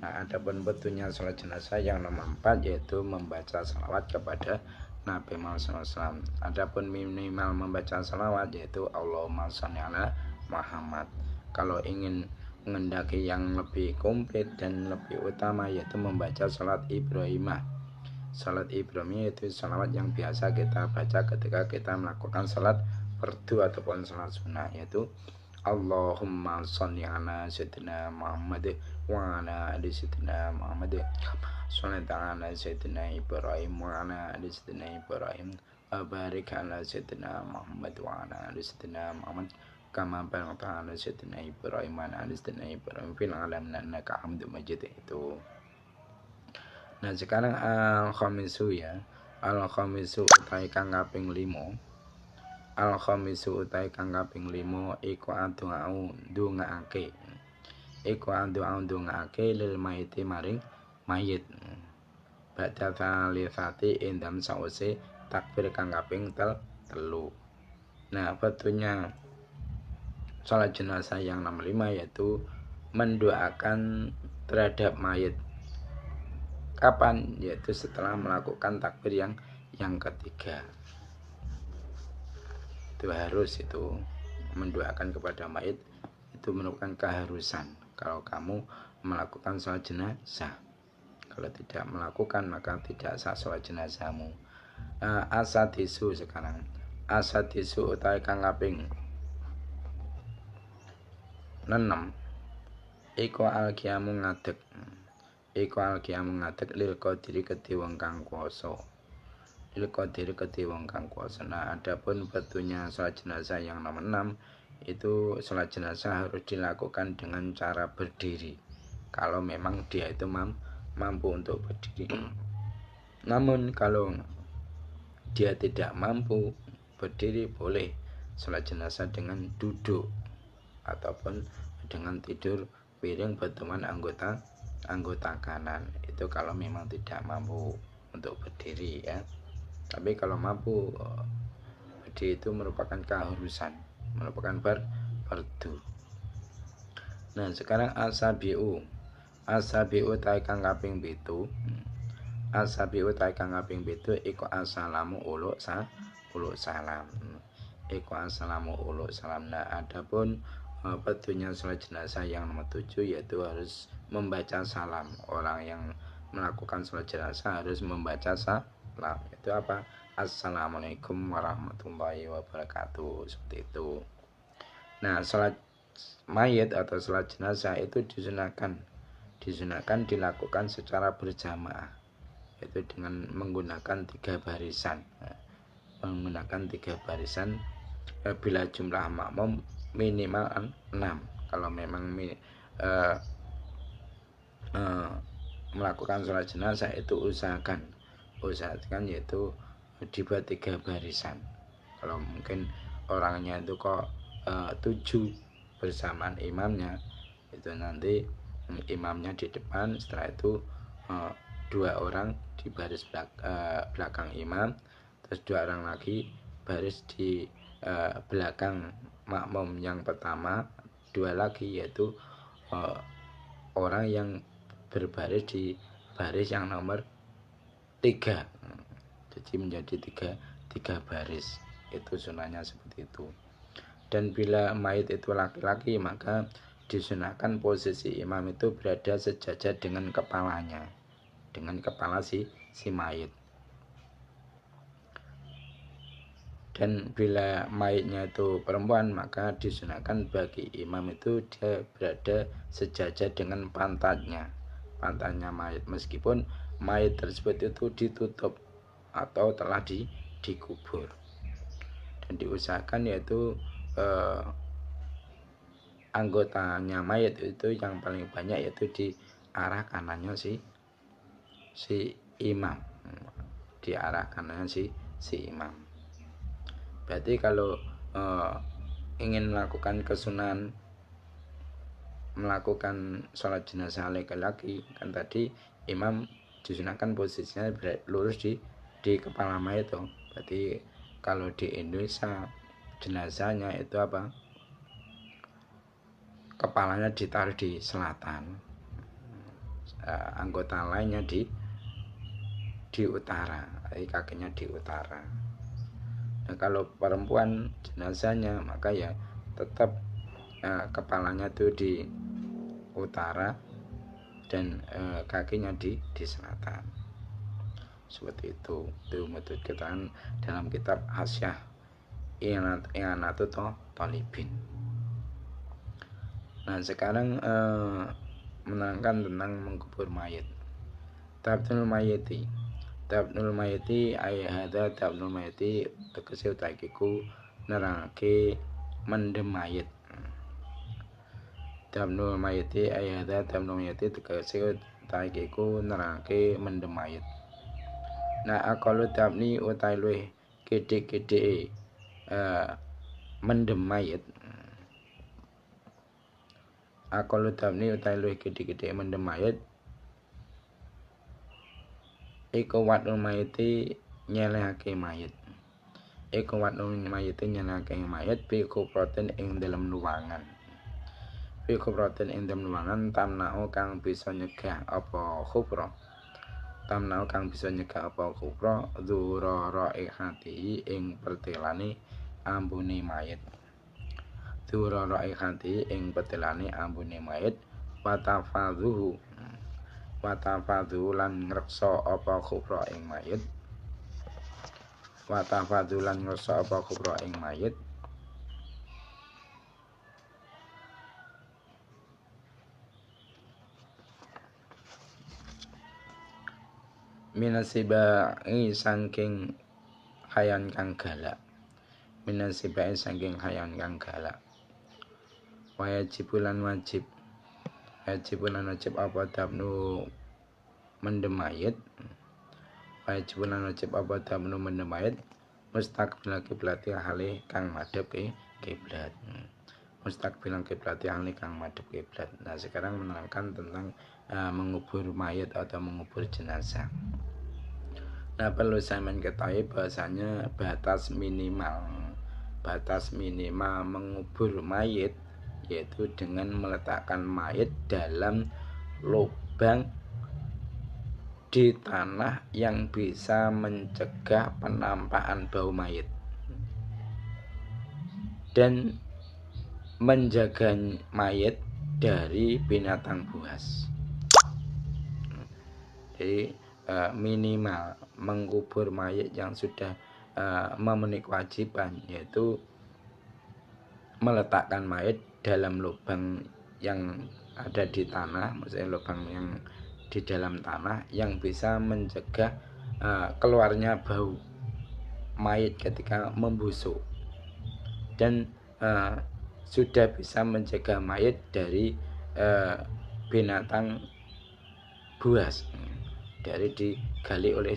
Nah, adapun betulnya salat jenazah yang nomor 4 yaitu membaca shalawat kepada Nabi Muhammad sallallahu alaihi wasallam. Adapun minimal membaca shalawat yaitu Allahumma shalli ala Muhammad. Kalau ingin mengendaki yang lebih komplit dan lebih utama yaitu membaca salat Ibrahimah. Salat Ibrahimah itu salawat yang biasa kita baca ketika kita melakukan salat fardu ataupun salat sunnah, yaitu Allahumma sholli ala sayyidina Muhammad wa ala ali sayyidina Muhammad sholli ala sayyidina Ibrahim wa ala ali sayyidina Ibrahim wa barik ala sayyidina Muhammad wa ala ali sayyidina Muhammad kama barakta ala sayyidina Ibrahim wa ala sayyidina Ibrahim fil alamin innaka hamidum majid. Itu. Nah, sekarang al-khamisu ya. Al-khamisu utai kang kaping 5. Al-khamisu utai kang kaping 5 iku addu'au ndongaake. Iku addu'au ndongaake lil mayiti maring mayit. Ba'da tsalitsati indam sause takbir kang kaping 3. Nah, betulnya sholat jenazah yang nomor 5 yaitu mendoakan terhadap mayit. Kapan? Yaitu setelah melakukan takbir yang ketiga. Itu harus itu mendoakan kepada mayit, itu merupakan keharusan kalau kamu melakukan sholat jenazah. Kalau tidak melakukan maka tidak sah sholat jenazahmu. Asadisu sekarang. Asadisu utai kang kaping 6 iku al-qiyamu ngadeg. Iku al-qiyamu ngadeg lil qadiri kedhe wong kang kuwasa. Lil qadiri kedhe wong kang kuwasa. Nah, adapun betulnya salat jenazah yang nomor 6 itu salat jenazah harus dilakukan dengan cara berdiri. Kalau memang dia itu mampu untuk berdiri. Namun kalau dia tidak mampu berdiri boleh salat jenazah dengan duduk ataupun dengan tidur piring berteman anggota kanan. Itu kalau memang tidak mampu untuk berdiri ya. Tapi kalau mabuk itu merupakan keharusan, merupakan fardu. Nah, sekarang asabiu tae kang kaping 7. Asabiu tae kang kaping 7 iku assalamu uluk salam. Iku assalamu uluk salam. Nah, adapun petunjuk salat jenazah yang nomor 7 yaitu harus membaca salam. Orang yang melakukan salat jenazah harus membaca salam. Itu apa? Assalamualaikum warahmatullahi wabarakatuh. Seperti itu. Nah, salat mayit atau salat jenazah itu disunahkan dilakukan secara berjamaah, yaitu dengan menggunakan 3 barisan. Bila jumlah makmum minimal 6. Kalau memang melakukan sholat jenazah itu usahakan yaitu dibuat 3 barisan. Kalau mungkin orangnya itu kok 7 bersamaan imamnya, itu nanti imamnya di depan, setelah itu 2 orang di baris belakang imam, terus 2 orang lagi baris di belakang makmum yang pertama, 2 lagi yaitu orang yang berbaris di baris yang nomor 3. Jadi menjadi 3 baris. Itu sunahnya seperti itu. Dan bila mayit itu laki-laki, maka disunahkan posisi imam itu berada sejajar dengan kepalanya, dengan kepala si mayit. Dan bila mayitnya itu perempuan, maka disunahkan bagi imam itu dia berada sejajar dengan pantatnya mayit, meskipun mayit tersebut itu ditutup atau telah dikubur. Dan diusahakan yaitu anggotanya mayit itu yang paling banyak yaitu di arah kanannya si imam, di arah kanannya si imam. Berarti kalau ingin melakukan kesunahan melakukan sholat jenazah laki-laki, kan tadi imam disunahkan posisinya lurus di kepala mayit tuh. Berarti kalau di Indonesia jenazahnya itu apa? Kepalanya ditaruh di selatan, anggota lainnya di utara, kakinya di utara. Nah, kalau perempuan jenazahnya maka ya tetap kepalanya itu di utara dan kakinya di selatan. Seperti itu menurut keterangan dalam kitab Hasyah I'anatut Thalibin. Nah, sekarang menerangkan tentang mengkubur mayit. Tabnul mayiti ayahada tabnul mayiti tegese utakiku nerangake mendem mayit. Tabnul mayiti ayahada tabnul mayiti tegese utakiku nerangake mendem mayit. Nah, akalu tabni utai luwih gede-gede mendem mayit. Akalu tabni utai luwih gede-gede mendem mayit iku wadul mayiti nyelehake mayit. Iku wadul mayiti nyelehake mayit biku protein ing dalam nuwangan. Biku protein ing dalam nuwangan tamnau kang bisa nyegah apa khubra. Tamnau kang bisa nyegah apa khubra dzurara hati ing pertelane ambune mayit. Dzurara hati ing pertelane ambune mayit watafadhu lan ngreksa apa khubra ing mayit. Watafadhu lan ngreksa apa khubra ing mayit. Minasibai saking hayan kang galak. Minasibai saking hayan kang galak. Wajibulan wajib apa tabnu mendem mayit. Wajibulan wajib apa tabnu mendem mayit mustaqbil kiblati hale kang madhep ke kiblat. Mustaqbil kiblati hale kang madhep kiblat. Nah, sekarang menerangkan tentang mengubur mayit atau mengubur jenazah. Nah, perlu saya ketahui bahasanya batas minimal mengubur mayit yaitu dengan meletakkan mayit dalam lubang di tanah yang bisa mencegah penampakan bau mayit dan menjaga mayit dari binatang buas. Jadi minimal mengubur mayit yang sudah memenuhi kewajiban, yaitu meletakkan mayit dalam lubang yang ada di tanah, maksudnya lubang yang di dalam tanah yang bisa mencegah keluarnya bau mayit ketika membusuk, dan sudah bisa mencegah mayit dari binatang buas, dari digali oleh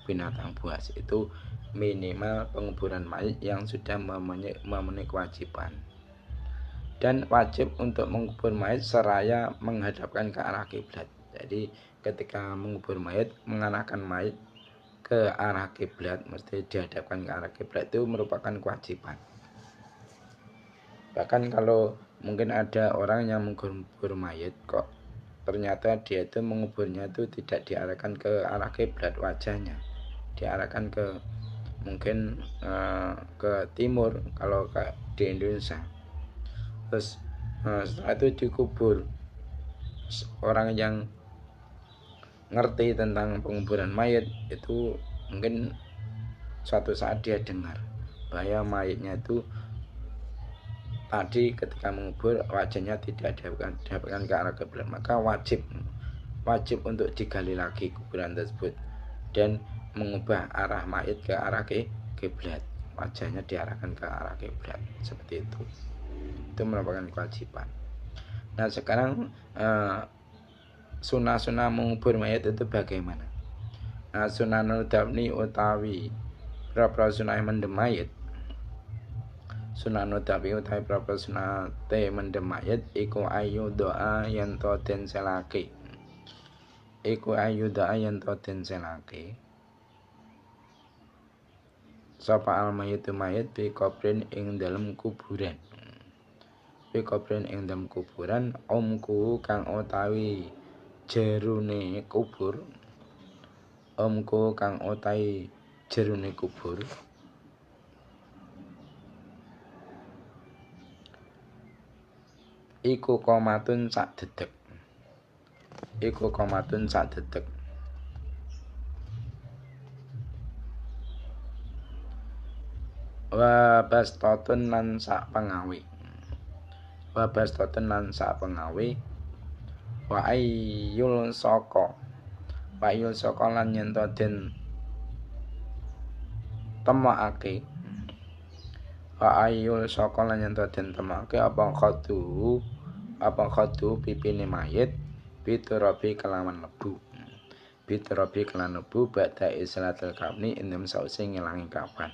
binatang buas. Itu minimal penguburan mayit yang sudah memenuhi kewajiban. Dan wajib untuk mengubur mayit seraya menghadapkan ke arah kiblat. Jadi ketika mengubur mayit, mengarahkan mayit ke arah kiblat, mesti dihadapkan ke arah kiblat, itu merupakan kewajiban. Bahkan kalau mungkin ada orang yang mengubur mayit kok ternyata dia itu menguburnya itu tidak diarahkan ke arah kiblat, wajahnya diarahkan ke mungkin ke timur kalau di Indonesia. Terus setelah itu dikubur, orang yang ngerti tentang penguburan mayit itu mungkin suatu saat dia dengar bahwa mayitnya itu tadi ketika mengubur wajahnya tidak dihadapkan ke arah kiblat, maka wajib untuk digali lagi kuburan tersebut dan mengubah arah mayit ke arah kiblat, wajahnya diarahkan ke arah kiblat, seperti itu. Itu merupakan kewajiban. Nah, sekarang sunah-sunah mengubur mayit itu bagaimana? Nah, sunanul dafni utawi pra sunah mendem mayit, sunanu tapi utawi pra sunate mendem mayit iku ayu doa yen to den selake, iku ayu doa yen to den selake sapa al mayit bi kubrin ing dalem kuburan, bi kubrin ing dalem kuburan omku kang utawi jerune kubur, omku kang utawi jerune kubur iku komatun sak dedek, iku komatun sak dedek, wa bastatun lan sak pengawi, wa bastatun lan sak pengawi, wa ayyul saka, wa ayyul saka lan yen to den temokake, wa ayyul saka lan yen to den temokake apa khadu pipine mayit biturabi kelawan lebu, biturabi kelawan lebu ba'da islatil kafni indem sause ngilangi kapan,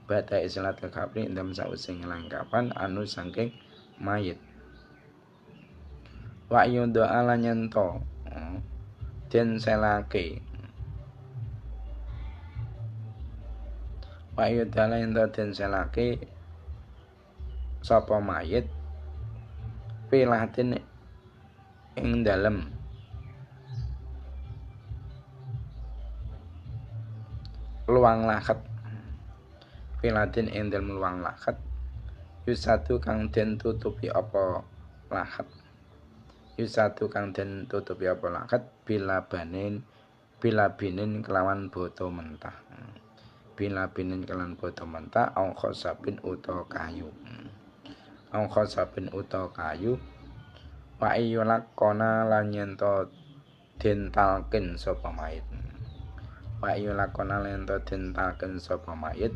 ba'da islatil kafni indem sause ngilangi kapan anu saking mayit. Wa yudha lan yen to den selake, wa yudha lan yen to den selake sapa mayit pilatin ing dalem luang laket, pilatin ing dalem luang laket yusatu kang den tutupi apa laket, yusatu kang den tutupi apa laket bilabinin kelawan boto mentah, bilabinin kelawan boto mentah au khosabin utawa kayu, au khosabin utawa kayu, wa ayyulak kona lan yen to den talkin sapa mayit, wa ayyulak kona lan yen to den talkin sapa mayit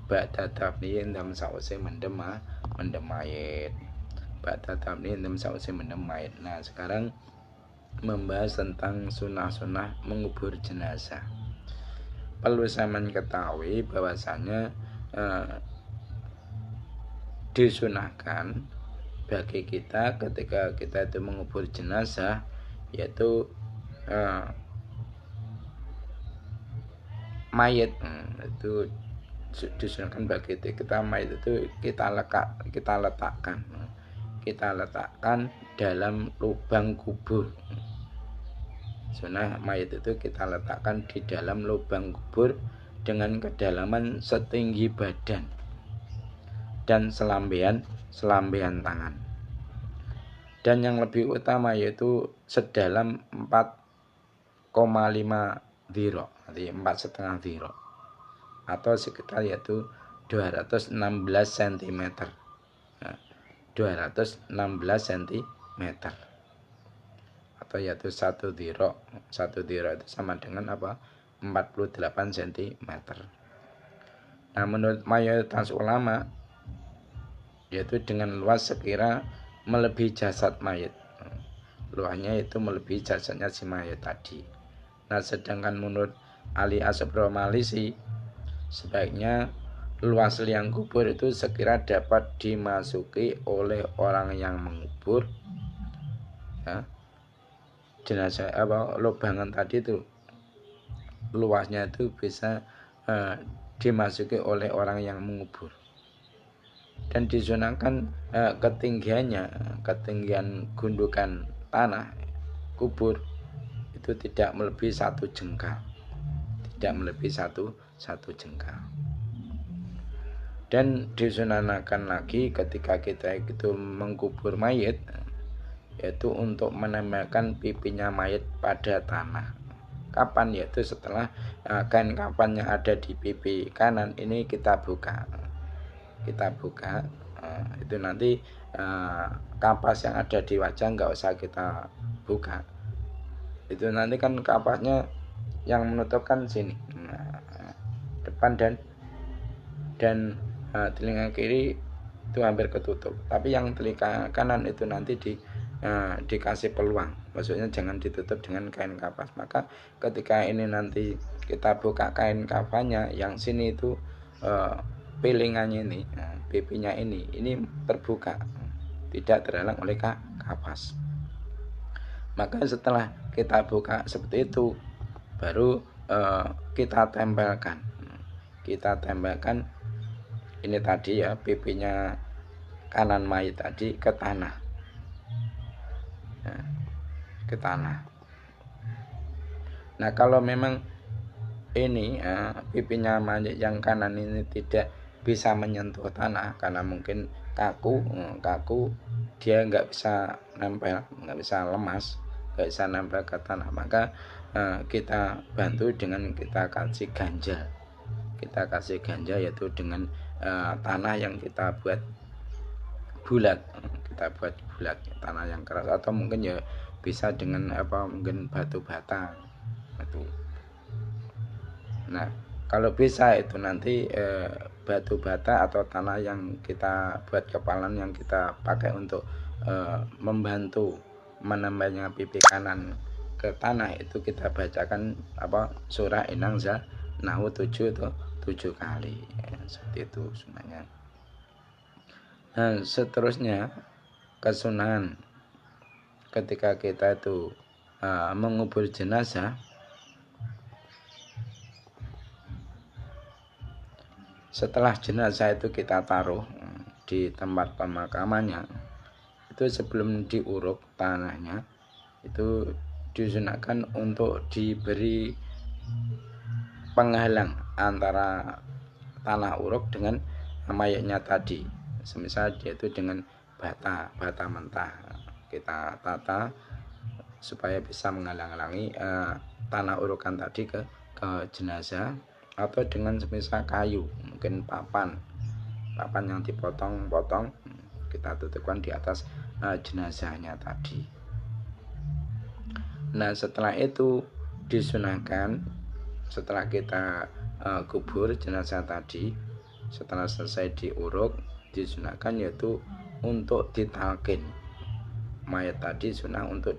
ba'da dafni ndam sause mendem mayit, ba'da dafni ndam sause mendem mayit. Nah, sekarang membahas tentang sunah-sunah mengubur jenazah. Perlu saya ketahui bahwasanya disunahkan bagi kita ketika kita itu mengubur jenazah, yaitu mayit itu disunahkan bagi kita mayit itu kita letakkan dalam lubang kubur. Sunah mayit itu kita letakkan di dalam lubang kubur dengan kedalaman setinggi badan dan selambean tangan. Dan yang lebih utama yaitu sedalam 4,5 dhira, artinya 4,5 dhira, atau sekitar yaitu 216 cm. 216 cm, atau yaitu 1 dhira. 1 dhira itu sama dengan apa? 48 cm. Nah, menurut mayoritas ulama yaitu dengan luas sekira melebihi jasad mayit. Luasnya itu melebihi jasadnya si mayit tadi. Nah, sedangkan menurut Ali Ashabro Malisi sebaiknya luas liang kubur itu sekira dapat dimasuki oleh orang yang mengubur ya, jenazah lubangan tadi itu luasnya itu bisa dimasuki oleh orang yang mengubur. Dan disunahkan ketinggian gundukan tanah kubur itu tidak melebihi 1 jengkal, satu jengkal. Dan disunahkan lagi ketika kita itu mengkubur mayit yaitu untuk menempelkan pipinya mayit pada tanah. Kapan? Yaitu setelah kain kafan yang ada di pipi kanan ini kita buka, itu nanti kapas yang ada di wajah nggak usah kita buka, itu nanti kan kapasnya yang menutupkan sini, depan dan telinga kiri itu hampir ketutup, tapi yang telinga kanan itu nanti dikasih peluang, maksudnya jangan ditutup dengan kain kapas. Maka ketika ini nanti kita buka kain kafannya, yang sini itu pilingannya ini, pipinya ini terbuka, tidak terhalang oleh kapas. Maka setelah kita buka seperti itu, baru kita tempelkan ini tadi ya, pipinya kanan mayit tadi ke tanah, Nah, kalau memang ini pipinya mayit yang kanan ini tidak bisa menyentuh tanah karena mungkin kaku, dia nggak bisa nempel, nggak bisa lemas, nggak bisa nempel ke tanah, maka kita bantu dengan kita kasih ganja yaitu dengan tanah yang kita buat bulat, tanah yang keras, atau mungkin ya bisa dengan mungkin batu bata itu. Nah, kalau bisa itu nanti batu bata atau tanah yang kita buat kepalan yang kita pakai untuk membantu menempelnya pipi kanan ke tanah, itu kita bacakan surah Inang Nahu 7 kali seperti itu sunahnya. Nah, seterusnya kesunahan ketika kita itu mengubur jenazah, setelah jenazah itu kita taruh di tempat pemakamannya, itu sebelum diuruk tanahnya itu disunahkan untuk diberi penghalang antara tanah uruk dengan mayatnya tadi. Semisal dia itu dengan bata mentah, kita tata supaya bisa menghalang-halangi tanah urukan tadi ke jenazah, atau dengan semisal kayu, mungkin papan yang dipotong-potong, kita tutupkan di atas jenazahnya tadi. Nah, setelah itu disunahkan setelah kita kubur jenazah tadi, setelah selesai diuruk, disunahkan yaitu untuk ditalqin. Mayat tadi sunah untuk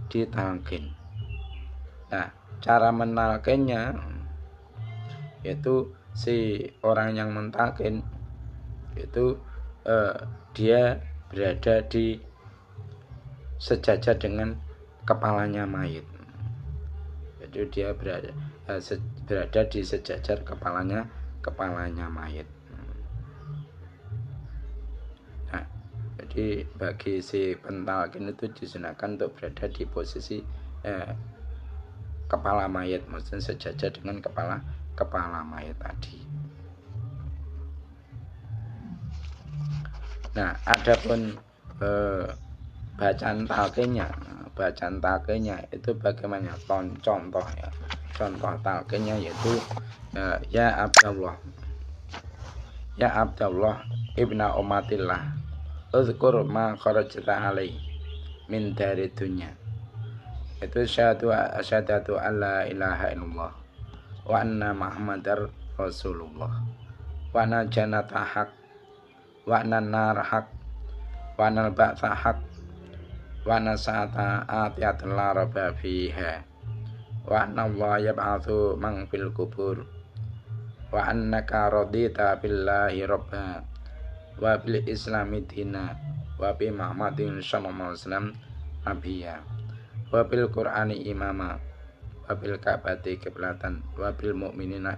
ditalqin. Nah, cara menalqinnya yaitu si orang yang mentalqin itu dia berada di sejajar dengan kepalanya mayit. Jadi dia berada berada di sejajar kepalanya mayit. Nah, jadi bagi si pentalkin itu disunahkan untuk berada di posisi kepala mayit, maksudnya sejajar dengan kepala mayit tadi. Nah, adapun bacaan talqinnya itu bagaimana? Contoh ya. Contoh talqinnya yaitu ya Abdullah ibna umatillah uzkur ma kharajta alai min dari dunya. Itu syahadatu alla ilaha illallah wa anna muhammadar rasulullah wa anna jannata haq wa anna nar haq wa anna al-ba'tha haq wa anna sa'ata atiyatul la raba fiha wa anna Allah yab'atsu man fil kubur wa annaka radita billahi rabba wa bil islami dina wa bi Muhammadin sallallahu alaihi wasallam nabiyya wa bil qur'ani imama wa bil ka'bati qiblatan wa bil mu'minina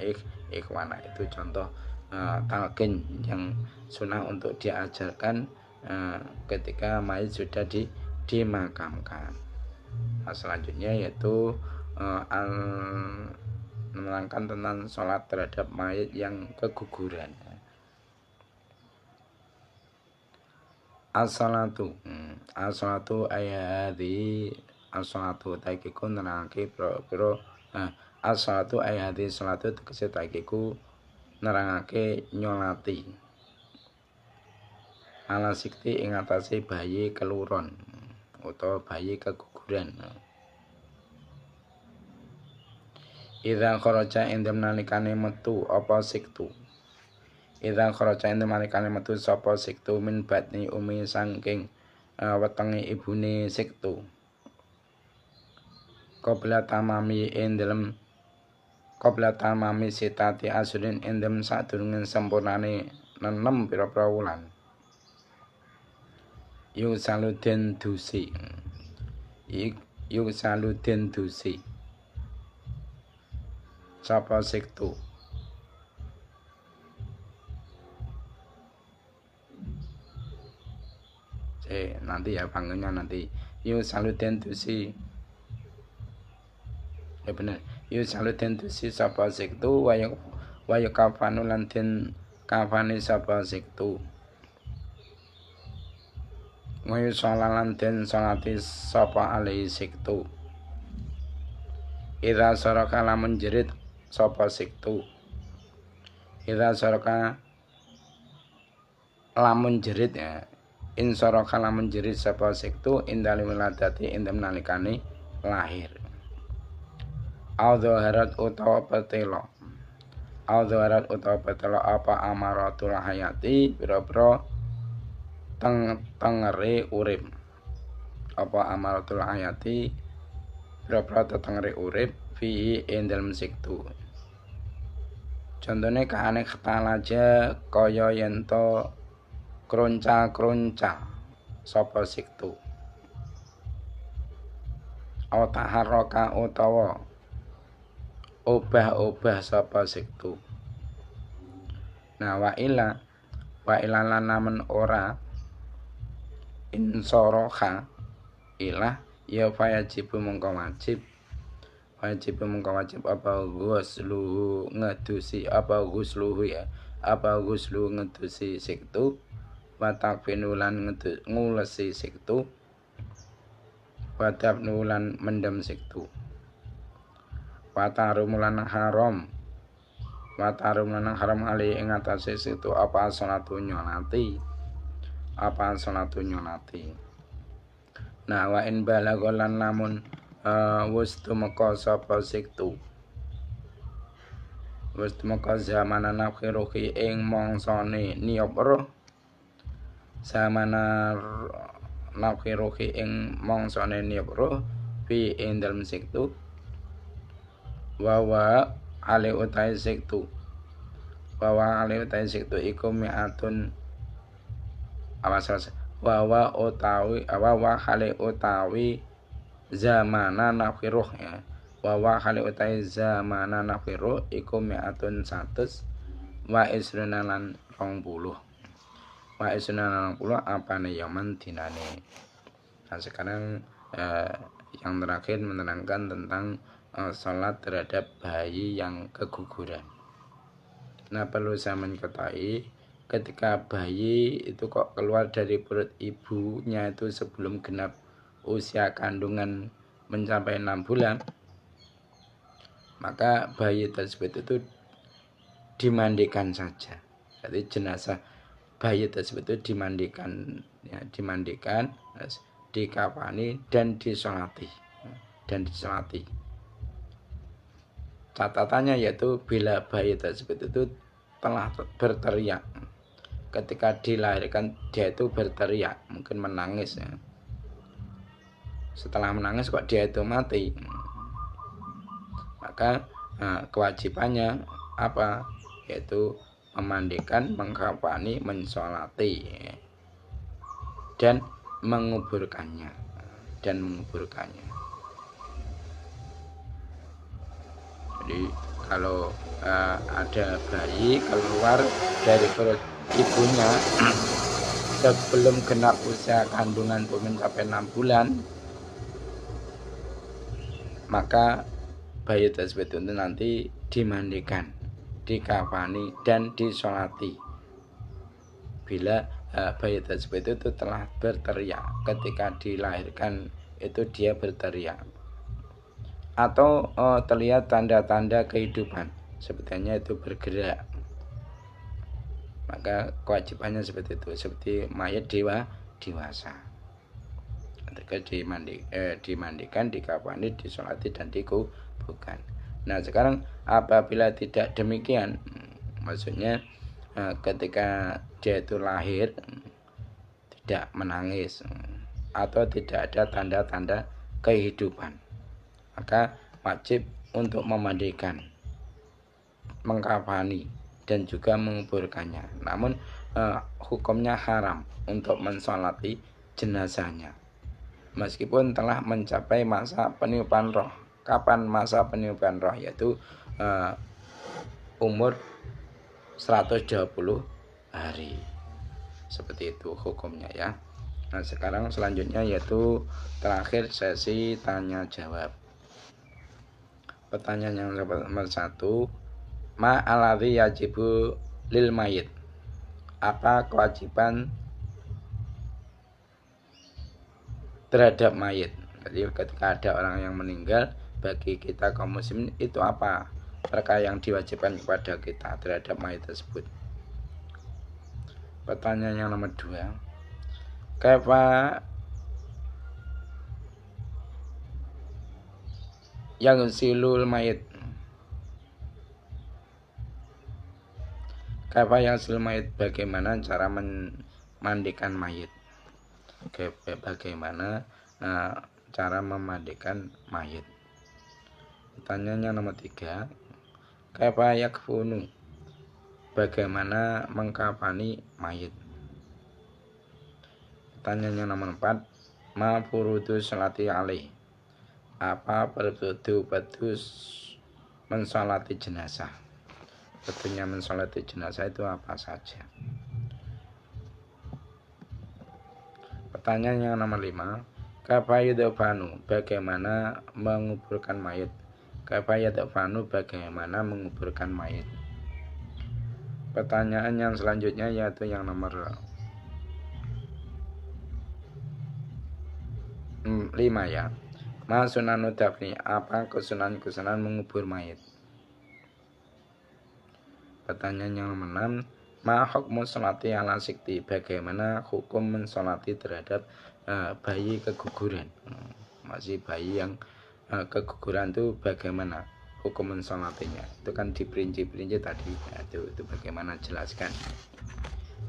ikhwana. Itu contoh talqin yang sunnah untuk diajarkan ketika mayit sudah dimakamkan. Nah, selanjutnya yaitu menerangkan tentang sholat terhadap mayit yang keguguran. As-salatu ayati as-salatu takiku nerangake pro as-salatu ayati salatu tegese takiku nerangake nyolati ala sikti ing atase bayi keluron utawa bayi keguguran. Idza kharaja indem nalikane metu apa siktu. Idza kharaja indem nalikane metu sapa siktu min batni umi saking wetenge ibune siktu. Qabla tamami sitati asrin indem sadurunge sempurnane 6 pira-pira wulan. Yusaluden dusi. Sapa siktu nanti ya panggilnya nanti yusaluden dusi ya bener yusaluden dusi sapa siktu wayu kafanu lan den kafani sapa siktu wayu salalan den salati sapa alai siktu. Idza saraka lamun jerit sapa siktu. Idza saraka lamun jerit ya. In saraka lamun jerit sapa siktu indal wiladati indem nalikane lahir. Audharat utawa petelo. Audharat utawa petelo apa amaratul hayati pira-pira tengere urip. Apa amaratul hayati pira-pira tengere urip fi indal siktu. Contone kaane ketalaja kaya yen to kronca-kronca sapa siktu. Taharraka utawa obah-obah sapa siktu. Nah wa ila lan namen ora insoroha ilah ya fayajibu mongko wajib apa ghusluhu ngedusi siktu wa takfinulan ngulesi siktu wa tabnulan mendem siktu wa tarumulan haram ali ing atase siktu apa salatu nyolati. Nah wa in balagolan lamun wis tumeka sapa siktu wis tumeka zamana nakhiruhi ing mangsane niyop roh zamana nakhiruhi ing mangsane niyop roh fi ing dalem siktu wa ale utai siktu iku mi'atun awas wa hale utawi zamana nakhiruh ya wa khali utai zamana nafiru iku mi'atun 100 wa isruna lan 20 wa isruna lan 20 apane yaman dinane. Nah sekarang yang terakhir menerangkan tentang sholat terhadap bayi yang keguguran. Nah perlu saya mengetahui ketika bayi itu kok keluar dari perut ibunya itu sebelum genap usia kandungan mencapai 6 bulan, maka bayi tersebut itu dimandikan saja. Jadi jenazah bayi tersebut itu dimandikan, ya, dikafani dan disolati. Catatannya yaitu bila bayi tersebut itu telah berteriak ketika dilahirkan, dia itu berteriak, mungkin menangis ya. Setelah menangis kok dia itu mati, maka kewajibannya apa? Yaitu memandikan, mengkafani, mensolati dan menguburkannya. Jadi kalau ada bayi keluar dari perut ibunya sebelum genap usia kandungan itu mencapai 6 bulan, maka bayi tersebut itu nanti dimandikan, dikafani dan disolati. Bila bayi tersebut itu telah berteriak ketika dilahirkan, itu dia berteriak atau terlihat tanda-tanda kehidupan, sebetulnya itu bergerak, maka kewajibannya seperti itu, seperti mayat dewasa. Ketika dimandikan, dikafani, disolati dan dikuburkan. Nah sekarang apabila tidak demikian, maksudnya ketika dia itu lahir tidak menangis atau tidak ada tanda-tanda kehidupan, maka wajib untuk memandikan, mengkafani dan juga menguburkannya. Namun hukumnya haram untuk mensolati jenazahnya meskipun telah mencapai masa peniupan roh. Kapan masa peniupan roh? Yaitu umur 120 hari. Seperti itu hukumnya ya. Nah sekarang selanjutnya yaitu terakhir sesi tanya jawab. Pertanyaan yang nomor 1, ma alladzi yajibu lil mayit? Apa kewajiban terhadap mayit? Jadi ketika ada orang yang meninggal, bagi kita kaum muslimin itu apa perkara yang diwajibkan kepada kita terhadap mayit tersebut? Pertanyaan yang nomor 2, kaifa yang silul mayit? Kaifa yang silul mayit, bagaimana cara memandikan mayit? Bagaimana cara memandikan mayit? Pertanyaannya nomor 3, kaifa yakfunu, bagaimana mengkafani mayit? Pertanyaannya nomor 4, ma furudu sholati alaih, apa bedus mensolati jenazah? Betulnya mensolati jenazah itu apa saja? Pertanyaan yang nomor 5, kaifa yudfanu, bagaimana menguburkan mayit? Kaifa yudfanu, bagaimana menguburkan mayit? Pertanyaan yang selanjutnya yaitu yang nomor 5 ya. Ma sunanu dafni, apa kesunahan mengubur mayit? Pertanyaan yang nomor 6, ma hukmu sholati ala sikti, bagaimana hukum mensolati terhadap bayi keguguran? Masih bayi yang keguguran itu bagaimana hukum mensolatinya? Itu kan diperinci tadi ya, itu bagaimana jelaskan.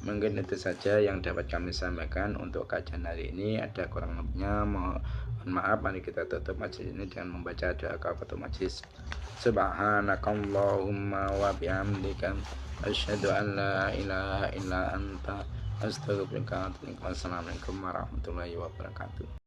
Mungkin itu saja yang dapat kami sampaikan untuk kajian hari ini. Ada kurang lebihnya mohon maaf. Mari kita tutup majelis ini dengan membaca doa kafaratul majelis. Subhanakallahumma wa bihamdika asyhadu an la ilaha illa anta astaghfiruka wa atubu ilaik. Wassalamualaikum warahmatullahi wabarakatuh.